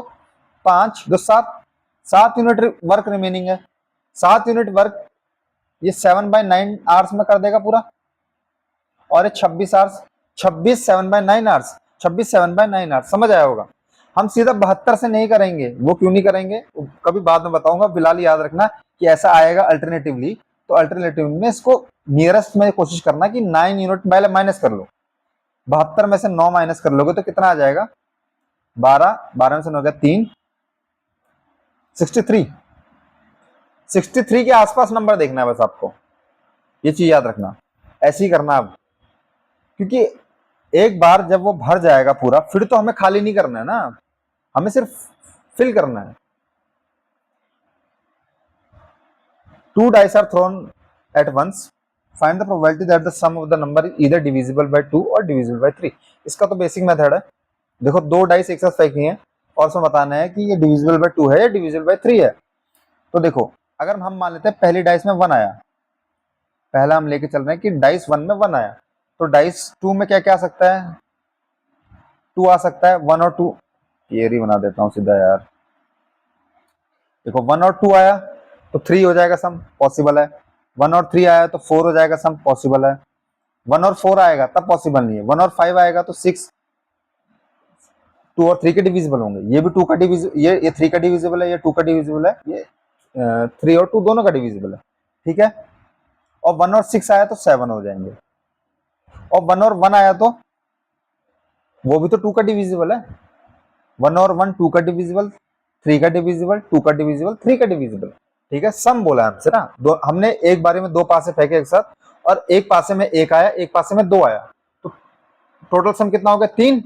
5 2 7, 7 यूनिट वर्क रिमेनिंग है। 7 यूनिट वर्क ये 7/9 आवर्स में कर देगा पूरा, और ये 26 आवर्स, 26 7/9 आवर्स, 26 7/9 आवर्स, समझ आया होगा। हम सीधा 72 से नहीं करेंगे, वो क्यों नहीं करेंगे कभी बाद में बताऊंगा, फिलहाल याद रखना कि ऐसा आएगा अल्टरनेटिवली। तो अल्टरनेटिव में इसको नियरेस्ट में कोशिश करना कि 9 यूनिट पहले माइनस कर लो। 72 में से 9 माइनस कर लोगे तो कितना आ जाएगा, 12, 12 में से 9 गया 3, 63, 63 के आसपास नंबर देखना है बस आपको, ये चीज याद रखना। ऐसे ही करना अब, क्योंकि एक बार जब वो भर जाएगा पूरा फिर तो हमें खाली नहीं करना है ना, हमें सिर्फ फिल करना है। 2 dice are thrown at once. Find the probability that the sum of the number is either divisible by 2 or divisible by 3. इसका तो बेसिक मेथड है। देखो 2 डाइस एक साथ फेंकी हैं और उसमें बताना है कि ये डिविजिबल बाय 2 है या डिविजिबल बाय 3 है। तो देखो अगर हम मान लेते हैं पहली डाइस में 1 आया, पहला हम लेके चल रहे हैं कि डाइस 1 में 1 आया, तो डाइस 2 में क्या क्या आ सकता है, 2 आ सकता है, 1 और 2, क्लियर ही बना देता हूँ सीधा यार। देखो 1 और 2 आया तो 3 हो जाएगा सम, पॉसिबल है। 1 और 3 आया तो 4 हो जाएगा सम, पॉसिबल है। 1 और 4 आएगा तब पॉसिबल नहीं है। 1 और 5 आएगा तो 6, 2 और 3 के डिविजिबल होंगे, ये भी 2 का डिविजिबल, ये 3 का डिविजिबल है, ये 2 का डिविजिबल है, ये 3 और 2 दोनों का डिविजिबल है, ठीक है। और 1 और 6 आया तो 7 हो जाएंगे, और 1 और 1 आया तो वो भी तो 2 का डिविजिबल है। 1 और 1 2 का डिविजिबल, 3 का डिविजिबल, 2 का डिविजिबल, 3 का डिविजिबल, ठीक है। सम बोला हमसे ना, हमने एक बारे में 2 पासे फेंके एक साथ, और एक पासे में 1 आया, एक पासे में 2 आया, तो टोटल सम कितना हो गया 3,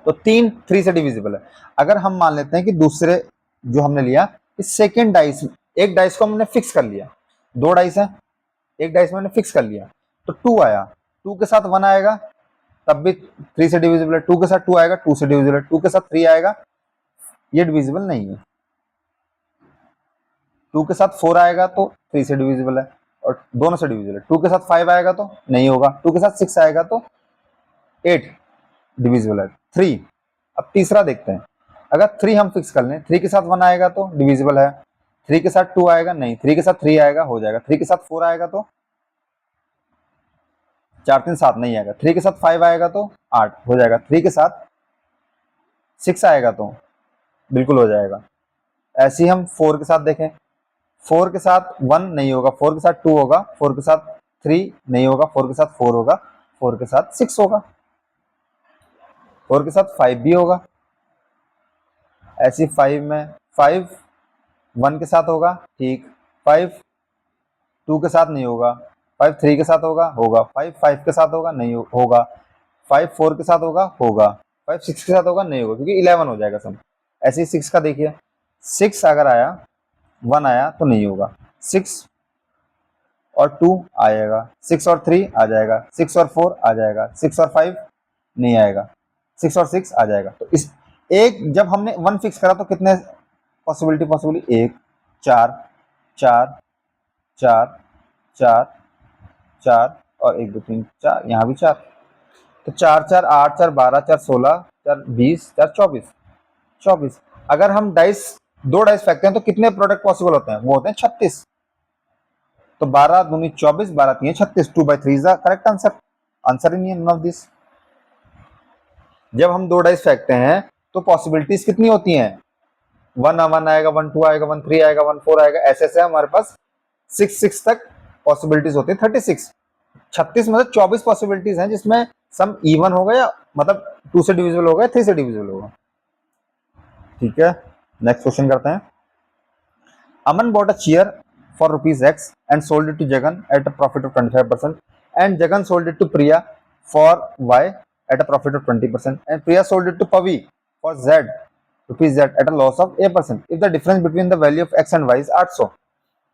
तो 3 से डिविजिबल है। अगर हम मान लेते हैं कि दूसरे जो हमने लिया इस सेकेंड डाइस, एक डाइस को हमने फिक्स कर लिया, 2 डाइस है, एक डाइस में हमने फिक्स कर लिया, तो 2 आया, 2 के साथ 1 आएगा तब भी 3 से डिविजिबल है, 2 के साथ 2 आएगा 2 से डिविजिबल है, 2 के साथ 3 आएगा ये डिविजिबल नहीं है, 2 के साथ 4 आएगा तो 3 से डिविजिबल है और दोनों से डिविजिबल है, 2 के साथ 5 आएगा तो नहीं होगा, 2 के साथ 6 आएगा तो 8 डिविजिबल है, 3। अब तीसरा देखते हैं, अगर 3 हम फिक्स कर लें, 3 के साथ 1 आएगा तो डिविजिबल है, 3 के साथ 2 आएगा नहीं, 3 के साथ 3 आएगा हो जाएगा, 3 के साथ 4 आएगा तो 4 3 7 नहीं आएगा, 3 के साथ 5 आएगा तो 8 हो जाएगा, 3 के साथ 6 आएगा तो बिल्कुल हो जाएगा। ऐसे ही हम 4 के साथ देखें, 4 के साथ 1 नहीं होगा, 4 के साथ 2 होगा, 4 के साथ 3 नहीं होगा, 4 के साथ 4 होगा, 4 के साथ 6 होगा, 4 के साथ 5 भी होगा। ऐसी 5 में 5 1 के साथ होगा, ठीक, 5 2 के साथ नहीं होगा, 5 3 के साथ होगा, 5 5 के साथ होगा नहीं होगा, 5 4 के साथ होगा, 5 6 के साथ होगा नहीं होगा, क्योंकि 11 हो जाएगा सब। ऐसे ही 6 का देखिए, 6 अगर आया 1 आया तो नहीं होगा, 6 और 2 आएगा, 6 और 3 आ जाएगा, 6 और 4 आ जाएगा, 6 और 5 नहीं आएगा, 6 और 6 आ जाएगा। तो इस एक जब हमने 1 फिक्स करा तो कितने पॉसिबिलिटी 1 4 4 4 4 4 और 1 2 3 4, यहाँ भी 4, तो 4 4 8 4 12 4 16 4 20 4 24 24। अगर हम डाइस 2 डाइस फेंकते हैं तो कितने प्रोडक्ट पॉसिबल होते हैं, वो होते हैं 36, तो 12 दूनी 24, 12 3 36, 2/3 is the correct answer, answer ही नहीं है नन ऑफ दिस। जब हम 2 डाइस फेंकते हैं तो पॉसिबिलिटीज कितनी होती हैं, 1 1 आएगा, 1 2 आएगा, 1 3 आएगा, 1 4 आएगा, ऐसे ऐसे हमारे पास 6 तक पॉसिबिलिटीज होती है, 36, 36 मतलब 24 पॉसिबिलिटीज हैं जिसमें सम इवन होगा या मतलब 2 से डिविजिबल होगा या 3 से डिविजिबल होगा, ठीक है। नेक्स्ट क्वेश्चन करते हैं। Aman bought a chair for rupees X and sold it to Jagan at a profit of 25% and Jagan sold it to Priya for Y at a profit of 20% and Priya sold it to Pavi for Z rupees Z at a loss of A%. If the difference between the value of X and Y is 800,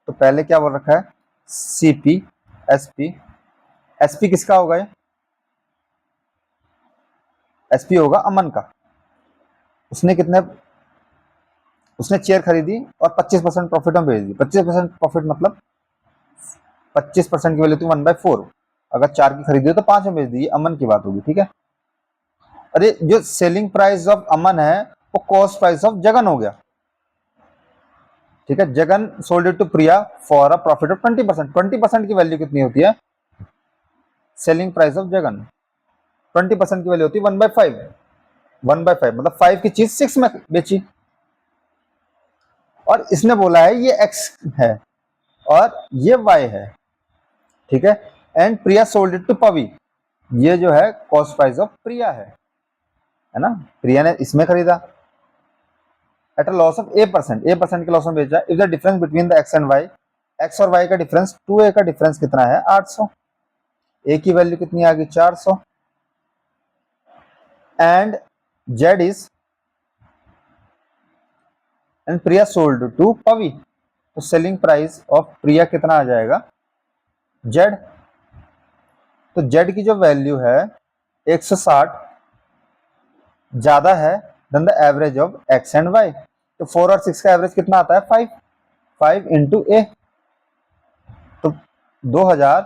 तो पहले क्या बोल रखा है, CP SP, SP किसका होगा, ये SP होगा अमन का। उसने चेयर खरीदी और 25% प्रॉफिट में बेच दी। 25% प्रॉफिट मतलब 25% की वैल्यू थी 1/4, अगर 4 की खरीदी हो तो 5 में बेच दी, अमन की बात होगी, ठीक है। अरे जो सेलिंग प्राइस ऑफ अमन है वो कॉस्ट प्राइस ऑफ जगन हो गया, ठीक है। Jagan sold it to Priya for a profit of 20%। 20% की वैल्यू कितनी होती है, सेलिंग प्राइस ऑफ जगन 20% की वैल्यू होती है 1/5। 1/5 मतलब 5 की चीज 6 में बेची, और इसने बोला है ये x है और ये y है, ठीक है। And Priya sold it to Pavi, ये जो है कॉस्ट प्राइस ऑफ प्रिया है ना, प्रिया ने इसमें खरीदा at a loss of A% के लॉस में बेचा। If the difference between the x and y, x और y का डिफरेंस 2a का डिफरेंस कितना है 800, a की वैल्यू कितनी आ गई 400 and z is and Priya sold to Pavi, तो सेलिंग प्राइस ऑफ प्रिया कितना आ जाएगा z, तो z की जो वैल्यू है 160 ज्यादा है than the average of x and y, तो 4 और 6 का एवरेज कितना आता है 5 इंटू a, तो 2000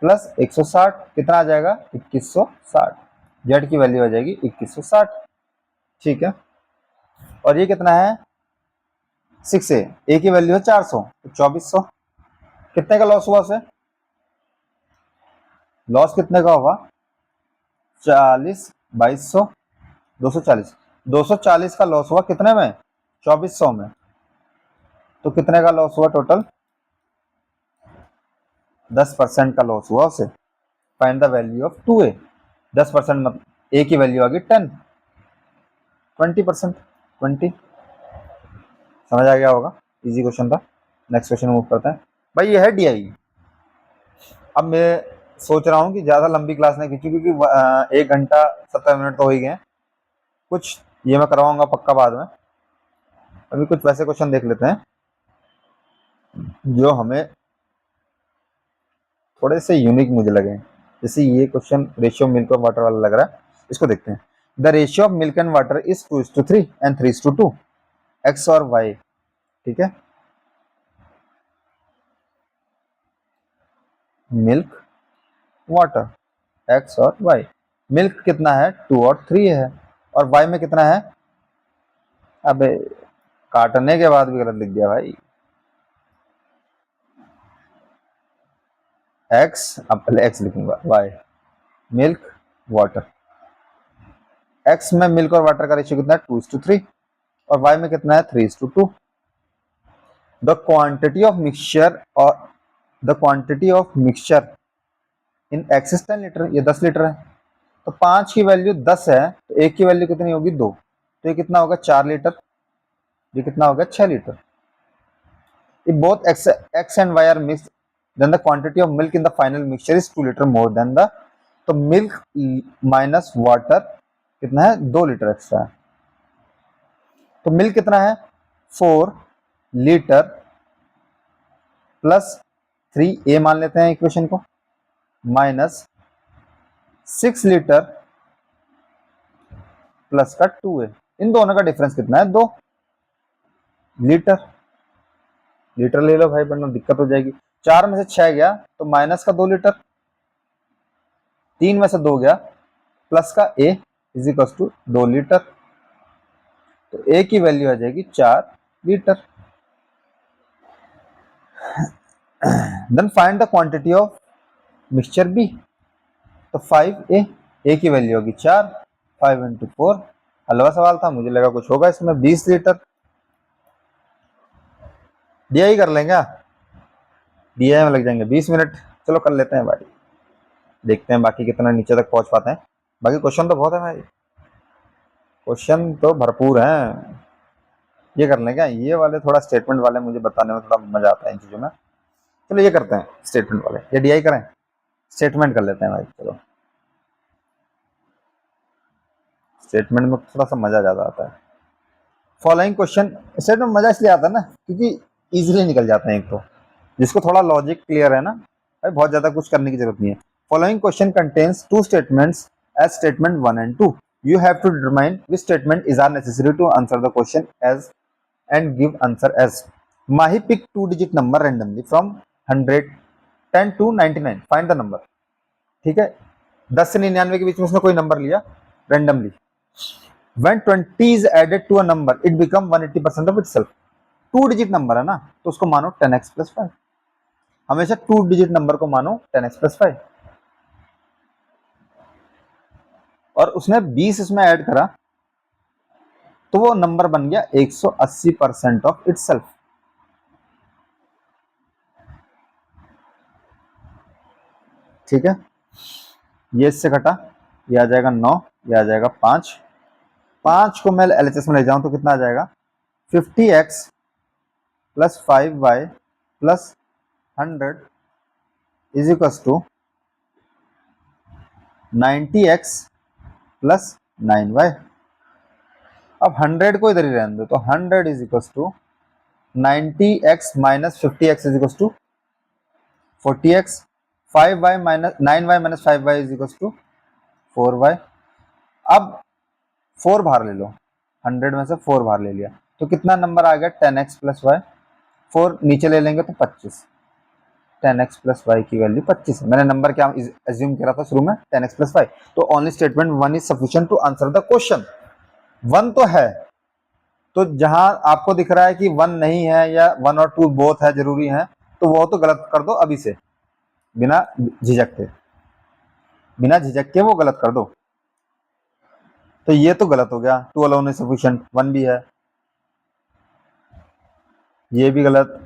प्लस 160 कितना आ जाएगा 2160, z की वैल्यू आ जाएगी 2160, ठीक है। और ये कितना है 6a, a की वैल्यू है 400, तो 2400, कितने का लॉस हुआ उसे, लॉस कितने का होगा 40 2200 240, 240 का लॉस हुआ कितने में 2400 में, तो कितने का लॉस हुआ टोटल 10% का लॉस हुआ उसे। Find the value of 2a, 10% मतलब a की वैल्यू आ गई 10, 20%, 20, समझ आ गया होगा, इजी क्वेश्चन था। नेक्स्ट क्वेश्चन मूव करते हैं भाई, ये है DI। अब मैं सोच रहा हूँ कि ज़्यादा लंबी क्लास नहीं खींचूं क्योंकि 1 घंटा 70 मिनट तो हो ही गए, कुछ ये मैं करवाऊंगा पक्का बाद में। अभी कुछ वैसे क्वेश्चन देख लेते हैं जो हमें थोड़े से यूनिक मुझे लगे, जैसे ये क्वेश्चन रेशियो मिल्क और वाटर वाला लग रहा है, इसको देखते हैं। The ratio of milk and water is 2:3 and 3:2, x और वाई, ठीक है। मिल्क वाटर एक्स और वाई, मिल्क कितना है 2 और 3 है, और वाई में कितना है, अबे काटने के बाद भी गलत लिख दिया भाई, एक्स, अब पहले एक्स लिखूंगा, वाई मिल्क वाटर, एक्स में मिल्क और वाटर का रेशियो कितना है 2:3 और वाई में कितना है 3:2। द क्वांटिटी ऑफ मिक्सचर और the quantity of mixture in x is 10 litre, ये 10 लीटर है, तो 5 की वैल्यू 10 है, तो एक की वैल्यू कितनी होगी 2, तो ये कितना होगा 4 लीटर, ये कितना होगा 6 litre. If both x and y are mixed, then the quantity of milk in the final mixture is 2 liter more than the, तो मिल्क माइनस वाटर कितना है 2 लीटर एक्स्ट्रा है, तो मिल्क कितना है 4 लीटर प्लस 3a मान लेते हैं इक्वेशन को, माइनस 6 लीटर प्लस का 2a, इन दोनों का डिफरेंस कितना है 2 लीटर, लीटर ले लो भाई वरना दिक्कत हो जाएगी। 4 में से 6 गया तो माइनस का 2 लीटर, 3 में से 2 गया प्लस का a is equal to 2 litre, तो a की वैल्यू आ जाएगी 4 litre. Then find the quantity of mixture B, तो 5a, a की वैल्यू होगी 4, 5 इंटू 4, हलवा सवाल था मुझे लगा कुछ होगा इसमें, 20 लीटर। DI कर लेंगे, DI में लग जाएंगे 20 मिनट, चलो कर लेते हैं भाई, देखते हैं बाकी कितना नीचे तक पहुंच पाते हैं। बाकी क्वेश्चन तो बहुत है भाई, क्वेश्चन तो भरपूर हैं, ये कर लेंगे, ये वाले थोड़ा स्टेटमेंट वाले मुझे बताने में थोड़ा मजा आता है इन चीजों में। चलो ये करते हैं स्टेटमेंट वाले, या डीआई करें, स्टेटमेंट कर लेते हैं भाई। चलो स्टेटमेंट में थोड़ा सा मजा ज्यादा आता है। फॉलोइंग क्वेश्चन, स्टेटमेंट मजा इसलिए आता है ना क्योंकि इजीली निकल जाते हैं। एक तो जिसको थोड़ा लॉजिक क्लियर है ना भाई, बहुत ज्यादा कुछ करने की जरूरत नहीं है। Following question contains two statements as statement 1 and 2. You have to determine which statement is are necessary to answer the question as and give answer as. Mahi pick 2-digit number randomly from 100, 10 to 99. Find the number. ठीक है, 10 से 99 के बीच में उसने कोई नंबर लिया randomly. When 20 is added to a number, it become 180% of itself. 2-digit number है ना, तो उसको मानो 10x plus 5. हमेशा 2-digit नंबर को मानो 10x plus 5. और उसने 20 इसमें ऐड करा तो वो नंबर बन गया 180% ऑफ इटसेल्फ। ठीक है, ये इससे घटा, ये आ जाएगा 9, ये आ जाएगा 5। 5 को मैं एलएचएस में ले जाऊं तो कितना आ जाएगा 50x plus 5y plus 100 is equal to 90x plus 9y। अब 100 को इधर ही रहने दो, तो 100 is equal to 90x minus 50x is equal to 40x, 5y minus 9y minus 5y is equal to 4y। अब 4 बाहर ले लो, 100 में से 4 बाहर ले लिया तो कितना नंबर आ गया 10x प्लस वाई। 4 नीचे ले लेंगे तो 25, 10x प्लस वाई की वैल्यू 25 है। मैंने नंबर क्या एज्यूम करा था शुरू में 10x प्लस वाई। तो only statement 1 is sufficient to answer the question. 1 तो है, तो जहां आपको दिख रहा है कि 1 नहीं है या 1 और 2 बोथ है जरूरी है, तो वो तो गलत कर दो अभी से, बिना झिझक के वो गलत कर दो। तो ये तो गलत हो गया, 2 अलोन इज सफिशिएंट, 1 भी है, ये भी गलत,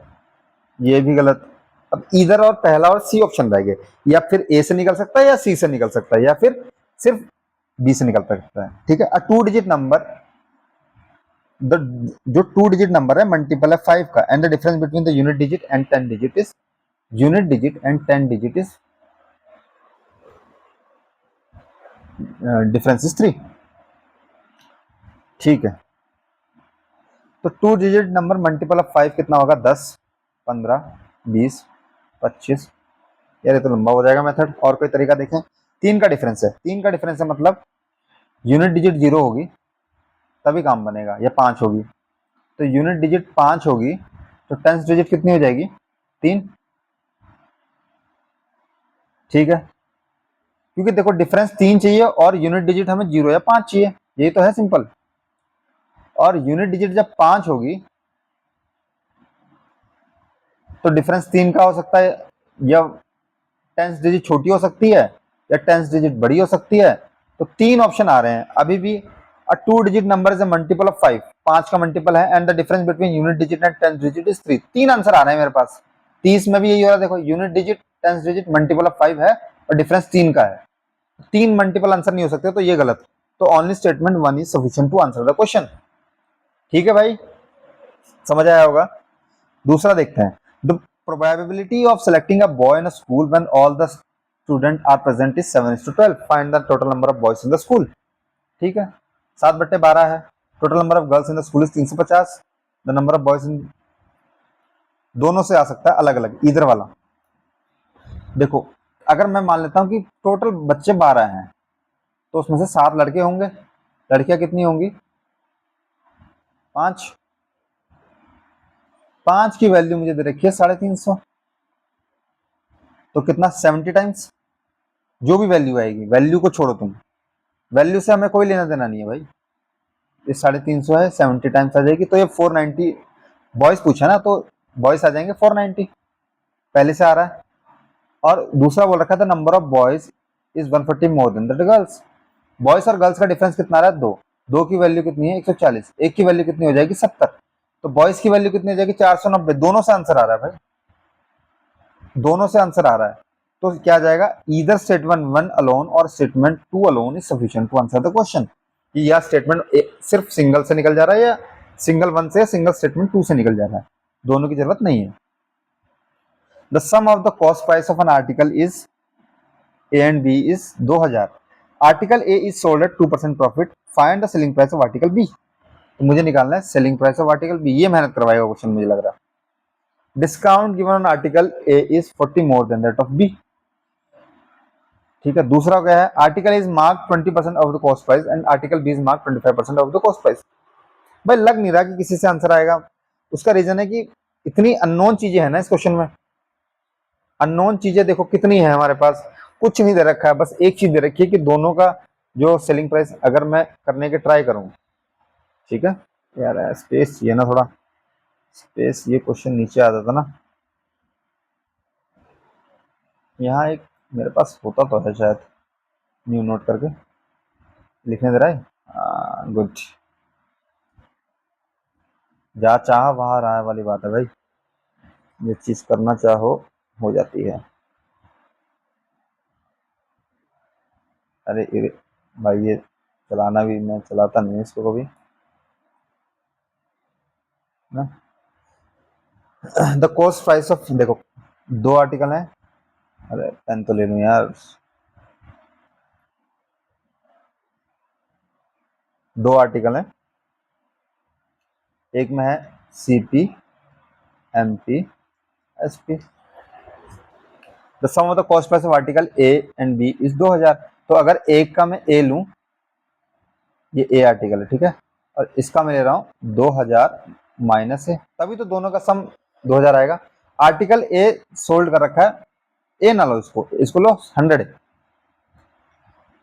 ये भी गलत। अब इधर और पहला और सी ऑप्शन रह गए, या फिर ए से निकल सकता है या सी से निकल सकता है या फिर सिर्फ बी से निकल सकता है। ठीक है, 2 डिजिट नंबर, जो 2 डिजिट नंबर है मल्टीपल है 5 का, and the difference between the unit digit and 10 digit is, unit digit and 10 digit is difference is 3। ठीक है, तो 2 डिजिट नंबर मल्टीपल ऑफ 5 कितना होगा 10, 15, 20, 25। यार ये तो लंबा हो जाएगा मेथड, और कोई तरीका देखें। 3 का डिफरेंस है, 3 का डिफरेंस है मतलब यूनिट डिजिट 0 होगी तभी काम बनेगा, या 5 होगी। तो यूनिट डिजिट 5 होगी तो 10th डिजिट कितनी हो जाएगी 3। ठीक है, क्योंकि देखो डिफरेंस 3 चाहिए और यूनिट डिजिट हमें 0 या 5 चाहिए, यही तो है सिंपल। और यूनिट डिजिट जब 5 होगी तो डिफरेंस 3 का हो सकता है, या 10th डिजिट छोटी हो सकती है या 10th डिजिट बड़ी हो सकती है। तो 3 ऑप्शन आ रहे हैं अभी भी। 2 digit number is a multiple of 5, 5 का मल्टीपल है, and the difference between unit digit and 10th digit is 3। 3 answer आ रहे हैं मेरे पास। 30 में भी यही हो रहा है, देखो unit digit 10th digit multiple of 5 है और डिफरेंस 3 का है। 3 मल्टीपल आंसर नहीं हो सकते, तो ये गलत। तो only statement 1 is sufficient to answer the question. ठीक है भाई, समझ आया होगा। दूसरा देखते हैं, the probability of selecting a boy in a school when all the student are present is 7:12। Find the total number of boys in the school. ठीक है, 7/12 है। Total number of girls in the school is 350। The number of boys in, दोनों से आ सकता है अलग अलग, इधर वाला। देखो अगर मैं मान लेता हूं कि टोटल बच्चे 12 हैं, तो उसमें से 7 लड़के होंगे, लड़कियां कितनी होंगी 5। 5 की वैल्यू मुझे दे रखी है 350, तो कितना 70 टाइम्स। जो भी वैल्यू आएगी, वैल्यू को छोड़ो तुम, वैल्यू से हमें कोई लेना देना नहीं है भाई। ये 350 है, 70 टाइम्स आ जाएगी, तो ये 490। बॉयज पूछा ना, तो बॉयज आ जाएंगे 490, पहले से आ रहा है। और दूसरा बोल रखा था number of boys is 140 more than the girls. Boys और गर्ल्स का डिफरेंस कितना आ रहा है 2। 2 की वैल्यू कितनी है 140, 1 की वैल्यू कितनी हो जाएगी 70। तो बॉयज की वैल्यू कितनी हो जाएगी 490। दोनों से आंसर आ रहा है भाई, दोनों से आंसर आ रहा है। तो क्या आ जाएगा, ईदर स्टेटमेंट 1 अलोन और statement 2 alone is sufficient to answer the question. या स्टेटमेंट सिर्फ सिंगल से निकल जा रहा है, या सिंगल 1 से सिंगल स्टेटमेंट 2 से निकल जा रहा है, दोनों की जरूरत नहीं है। The sum of the cost price of an article is A and B is 2000। Article A is sold at 2% profit, find the selling price of article B. तो मुझे निकालना है selling price of article B. ये मेहनत करवाएगा क्वेश्चन मुझे लग रहा है। Discount given on article A is 40 more than that of B. ठीक है, दूसरा क्या है, article is mark 20% of the cost price and article B is mark 25% of the cost price. भाई लग नहीं रहा कि किसी से आंसर आएगा। उसका रीजन है कि इतनी अननोन चीजें हैं ना इस क्वेश्चन में। अननोन चीजें देखो कितनी है हमारे पास, कुछ नहीं दे रखा है, बस एक चीज दे रखी है कि दोनों का जो सेलिंग प्राइस अगर मैं करने के ट्राई करूं। ठीक है यार, स्पेस चाहिए ना थोड़ा, स्पेस। ये क्वेश्चन नीचे आता था ना, यहाँ एक मेरे पास होता तो है शायद, न्यू नोट करके लिखने दे रहा है। गुड, जहाँ चाह वहां रहा वाली बात है भाई। ये चीज करना चाहो हो जाती है। अरे भाई ये चलाना भी, मैं चलाता नहीं इसको कभी ना। द कॉस्ट प्राइस ऑफ, देखो दो आर्टिकल है। अरे पेन तो ले लूं यार। दो आर्टिकल है, एक में है CP MP SP. The sum of the cost price of article A and B is 2000। तो अगर एक का मैं ए लूं, ये ए आर्टिकल है ठीक है, और इसका मैं ले रहा हूं 2000 माइनस है, तभी तो दोनों का सम 2000 आएगा। आर्टिकल ए सोल्ड कर रखा है, ए ना लो, इसको लो 100।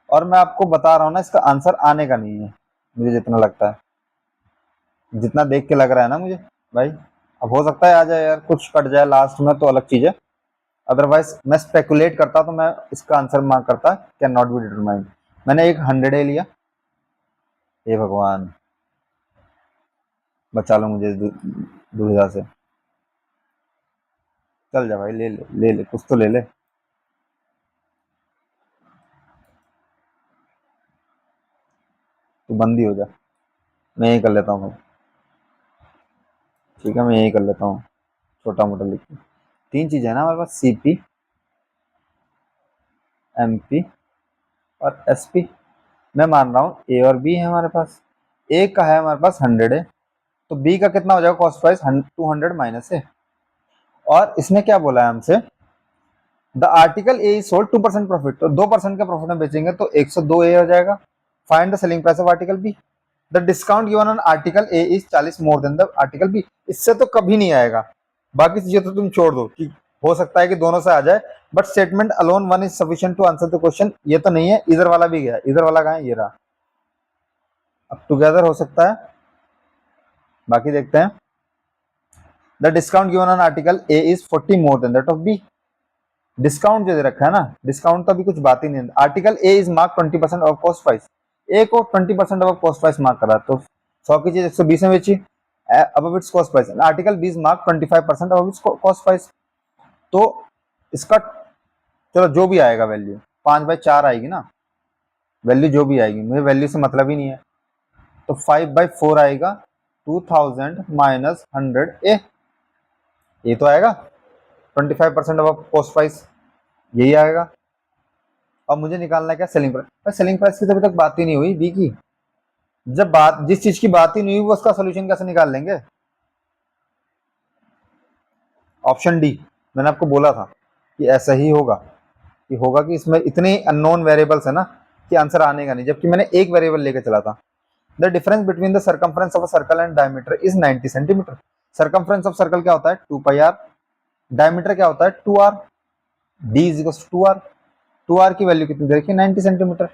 और मैं आपको बता रहा हूं ना, इसका आंसर आने का नहीं है मुझे जितना लगता है, जितना देख के लग रहा है ना मुझे भाई। अब हो सकता है आ जाए यार, कुछ कट जाए लास्ट में तो अलग चीज है। अदरवाइज मैं स्पेकुलेट करता तो मैं इसका आंसर मार्क करता कैन नॉट बी डिटरमाइंड। मैंने एक 100 ए लिया। हे भगवान, बचा लो मुझे दुविधा से। चल जा भाई, ले कुछ तो ले ले। तू बंदी हो जा, मैं यही कर लेता हूँ भाई। ठीक है, मैं यही कर लेता हूँ, छोटा मोटा लिख के। तीन चीजें है ना हमारे पास, सीपी एमपी और एसपी। मैं मान रहा हूँ ए और बी है हमारे पास। ए का है हमारे पास 100 है, तो बी का कितना हो जाएगा कॉस्ट प्राइस, 200 माइनस है। और इसने क्या बोला है हमसे, the article A is sold 2% profit, तो 2% के प्रॉफिट में बेचेंगे तो 102 ए हो जाएगा। Find the selling price of article B. The discount given on article A is 40 more than the article B. इससे तो कभी नहीं आएगा, बाकी चीजें तो तुम छोड़ दो कि हो सकता है कि दोनों से आ जाए, but statement alone one is sufficient to answer the question, ये तो नहीं है। इधर वाला भी गया, इधर वाला कहाँ है, ये रहा। अब टुगेदर हो सकता है, बाकी देखते हैं। The discount given on article A is 40 more than that of B. Discount जो दे रखा है ना, डिस्काउंट तो अभी कुछ बात ही नहीं है। Article A is mark 20% of cost price, A को 20% ऑफ कॉस्ट प्राइस मार्क करा, तो 100 की चीज 120 में बेची अब its cost price. Article B is mark 25% of its cost price. तो इसका चलो जो भी आएगा वैल्यू 5/4 आएगी ना, वैल्यू जो भी आएगी, मुझे वैल्यू से मतलब ही नहीं है। तो 5/4 आएगा, 2000 माइनस 100 ए, ये तो आएगा 25% ऑफ कॉस्ट प्राइस, यही आएगा। अब मुझे निकालना है क्या, सेलिंग प्राइस। सेलिंग प्राइस की तो अभी तक बात ही नहीं हुई बी की। जब बात, जिस चीज की बात ही नहीं हुई, वो उसका सोल्यूशन कैसे निकाल लेंगे। ऑप्शन डी, मैंने आपको बोला था कि ऐसा ही होगा, कि इसमें इतने अननोन वेरिएबल्स है ना कि आंसर आने का नहीं, जबकि मैंने एक वेरिएबल लेकर चला था। The difference between the circumference of a circle and diameter is 90 centimetre. Circumference of circle क्या होता है, 2πr। डायमीटर क्या होता है, 2r। d is equal to 2r। 2r की वैल्यू कितनी देखिए, 90 centimetre.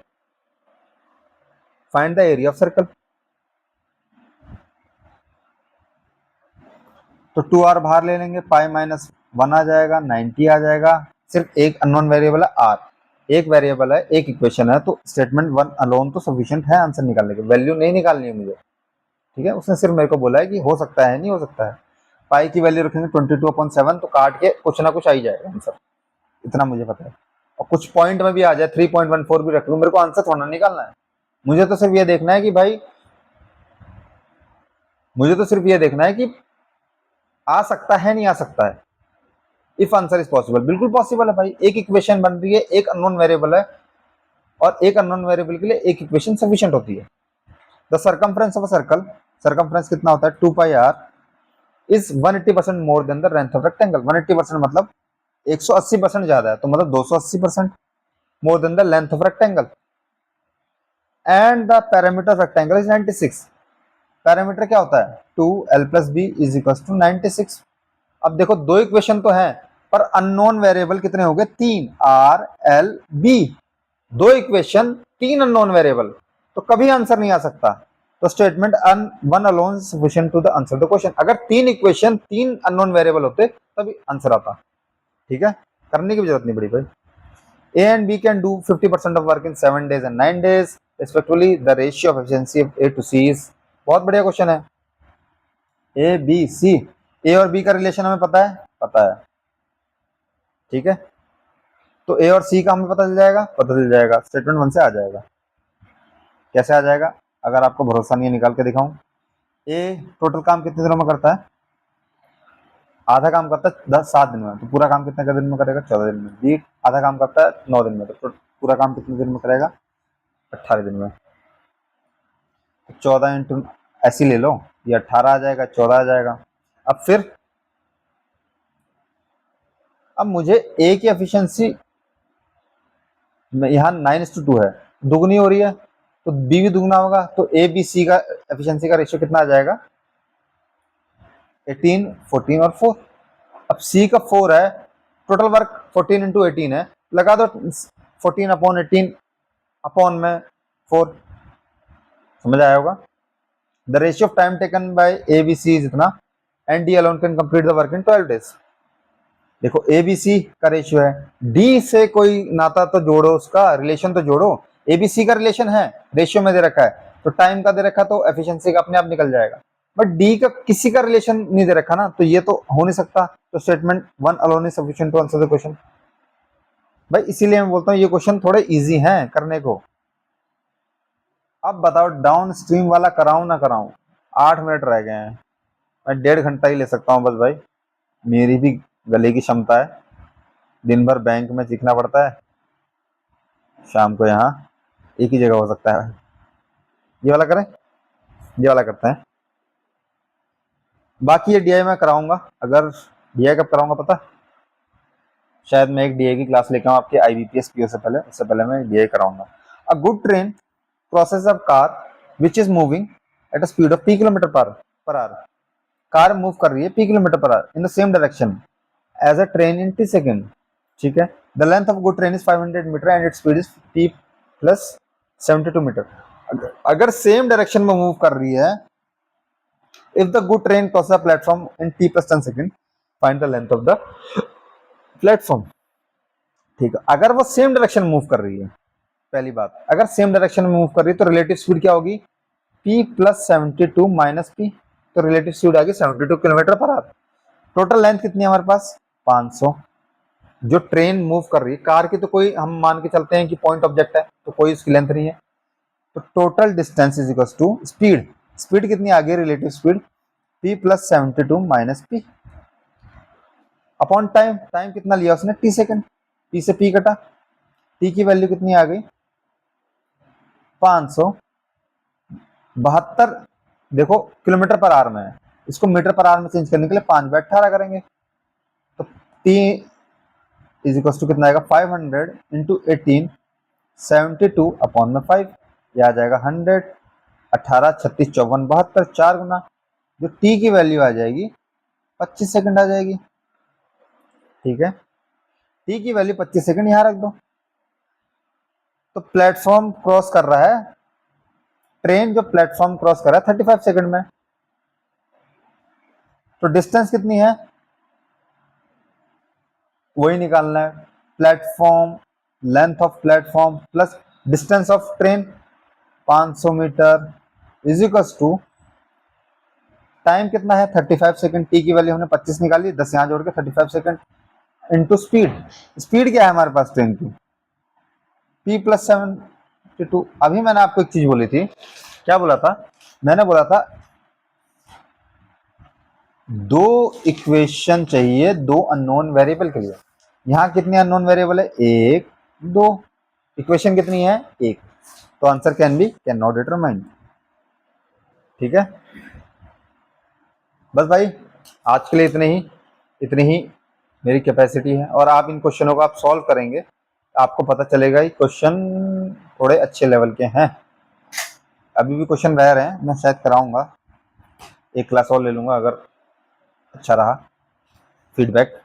Find the area of circle. तो 2r बाहर ले लेंगे, पाई माइनस 1 आ जाएगा, 90 आ जाएगा। सिर्फ एक अननोन वेरिएबल है r, एक वेरिएबल है, एक इक्वेशन है, तो स्टेटमेंट 1 अलोन तो सफिशिएंट है आंसर निकालने के। वैल्यू नहीं निकालनी है मुझे, ठीक है। उसने सिर्फ मेरे को बोला है कि हो सकता है, नहीं हो सकता है। पाई की वैल्यू रखेंगे 22/7, तो काट के कुछ ना कुछ आ ही जाएगा आंसर, इतना मुझे पता है। और कुछ पॉइंट में भी आ जाए, 3.14 भी रख लूं, मेरे को आंसर थोड़ा निकालना है। मुझे तो सिर्फ ये देखना है कि भाई, मुझे तो सिर्फ ये देखना है कि आ सकता है नहीं आ सकता है, इफ आंसर इज पॉसिबल, बिल्कुल पॉसिबल है भाई। एक इक्वेशन बन रही है, एक अननोन वेरिएबल है, और एक अननोन वेरिएबल के लिए एक इक्वेशन सफिशिएंट होती है। The circumference of a circle, circumference कितना होता है 2πr, is 180% more than the length of rectangle. 180% मतलब 180% ज्यादा है, तो मतलब 280% मोर than the length of rectangle. And the parameter of rectangle is 96। Parameter क्या होता है 2l + b = 96। अब देखो दो इक्वेशन तो है, पर अननोन वेरिएबल कितने हो गए 3, r l b। दो इक्वेशन 3 अननोन वेरिएबल, तो कभी आंसर नहीं आ सकता। तो statement one alone sufficient to the answer the question. अगर 3 इक्वेशन 3 अननोन वेरिएबल होते तभी आंसर आता। ठीक है, करने की भी जरूरत नहीं पड़ी भाई। A and B can do 50% of work in 7 days and 9 days respectively. The ratio of efficiency of A to C is, बहुत बढ़िया क्वेश्चन है। A B C, A और B का रिलेशन हमें पता है, पता है। ठीक है, तो A और C का हमें पता चल जाएगा, पता चल जाएगा। स्टेटमेंट 1 से आ जाएगा। कैसे आ जाएगा, अगर आपको भरोसा नहीं है निकाल के दिखाऊं। A टोटल काम कितने दिनों में करता है, आधा काम करता है 7 दिन में, तो पूरा काम कितने दिन में करेगा 14 दिन में। B आधा काम करता है 9 दिन में, तो पूरा काम कितने दिन में करेगा 18 दिन में। 14 इंटू ऐसी ले लो, ये 18 आ जाएगा, 14 आ जाएगा। अब फिर अब मुझे ए की एफिशिएंसी यहाँ 9:2 है, दुगनी हो रही है, तो बी भी दुगना होगा, तो ए बी सी का एफिशिएंसी का रेशियो कितना आ जाएगा 18, 14 और 4। अब सी का 4 है, टोटल वर्क 14 इंटू 18 है, लगा दो 14/18 अपॉन में 4। समझ आया होगा। The ratio of time taken by A B C is इतना, and D alone can complete the work in 12 days. देखो एबीसी का रेशियो है, डी से कोई नाता तो जोड़ो, उसका रिलेशन तो जोड़ो। एबीसी का रिलेशन है, रेशियो में दे रखा है, तो टाइम का दे रखा, तो एफिशिएंसी का अपने आप निकल जाएगा। बट डी का किसी का रिलेशन नहीं दे रखा ना, तो ये तो हो नहीं सकता। तो statement 1 alone is sufficient to answer the question. भाई इसीलिए मैं बोलता हूँ ये क्वेश्चन थोड़े इजी हैं करने को। अब बताओ डाउन स्ट्रीम वाला कराऊं ना कराऊं, 8 मिनट रह गए हैं, मैं 1.5 घंटा ही ले सकता हूँ बस भाई, मेरी भी गले की क्षमता है। दिन भर बैंक में सीखना पड़ता है, शाम को यहाँ एक ही जगह हो सकता है। ये वाला करें, ये वाला करते हैं। बाकी ये डीआई मैं कराऊंगा। अगर डीआई कब कराऊंगा पता, शायद मैं एक डीआई की क्लास लेकर आऊँ आपके आईबीपीएस पीओ से पहले, उससे पहले मैं डीआई कराऊंगा। A good train crosses a car which is moving at a speed of p km/h। Car move कर रही है p km/h in the same direction as a train in t second. ठीक है, the length of good train is 500 metre and its speed is p + 72 metre. अगर सेम डायरेक्शन में मूव कर रही है, if the good train crosses the platform in t + 10 second, find the length of the platform. ठीक है, अगर वो सेम डायरेक्शन मूव कर रही है, पहली बात, अगर सेम डायरेक्शन में मूव कर रही है तो रिलेटिव स्पीड क्या होगी p + 72 - p, तो रिलेटिव स्पीड आ गई 72 km/h। टोटल लेंथ कितनी है हमारे पास 500। जो ट्रेन मूव कर रही है, कार की तो कोई हम मान के चलते हैं कि पॉइंट ऑब्जेक्ट है, तो कोई उसकी लेंथ नहीं है। तो total distance is equal to speed, speed कितनी आ गई relative speed p + 72 - p upon time, time कितना लिया उसने t सेकंड, p से p कटा, t की वैल्यू कितनी आ गई 572। देखो km/h में है, इसको मीटर/h में चेंज करने के लिए 5/18 करेंगे, तो t इज इक्वल टू कितना आएगा 500 इंटू 18 72 अपॉन में 5, यह आ जाएगा 100, 18, 36, 54, 72, 4 गुना, जो t की वैल्यू आ जाएगी 25 सेकंड आ जाएगी। ठीक है, t की वैल्यू 25 सेकंड यहां रख दो। तो प्लेटफॉर्म क्रॉस कर रहा है, ट्रेन जो प्लेटफॉर्म क्रॉस कर रहा है 35 सेकंड में, तो डिस्टेंस कितनी है वही निकालना है। Platform, length of platform plus distance of train 500 metre is equal to time कितना है 35 सेकंड, टी की वैल्यू हमने 25 निकाली, 10 यहां जोड़ के 35 सेकंड इंटू स्पीड। स्पीड क्या है हमारे पास ट्रेन की p + 72। अभी मैंने आपको एक चीज बोली थी, क्या बोला था, मैंने बोला था दो इक्वेशन चाहिए दो अननोन वेरिएबल के लिए। यहाँ कितने अननोन वेरिएबल है? एक, दो। इक्वेशन कितनी है? एक। तो आंसर कैन नॉट डिटरमाइन। ठीक है, बस भाई आज के लिए इतनी ही मेरी कैपेसिटी है। और आप इन क्वेश्चनों को आप सॉल्व करेंगे, आपको पता चलेगा ये क्वेश्चन थोड़े अच्छे लेवल के हैं। अभी भी क्वेश्चन रह रहे हैं, मैं शायद कराऊंगा, एक क्लास और ले लूंगा अगर अच्छा रहा फीडबैक।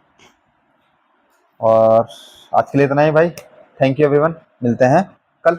और आज के लिए इतना ही भाई। थैंक यू एवरीवन, मिलते हैं कल।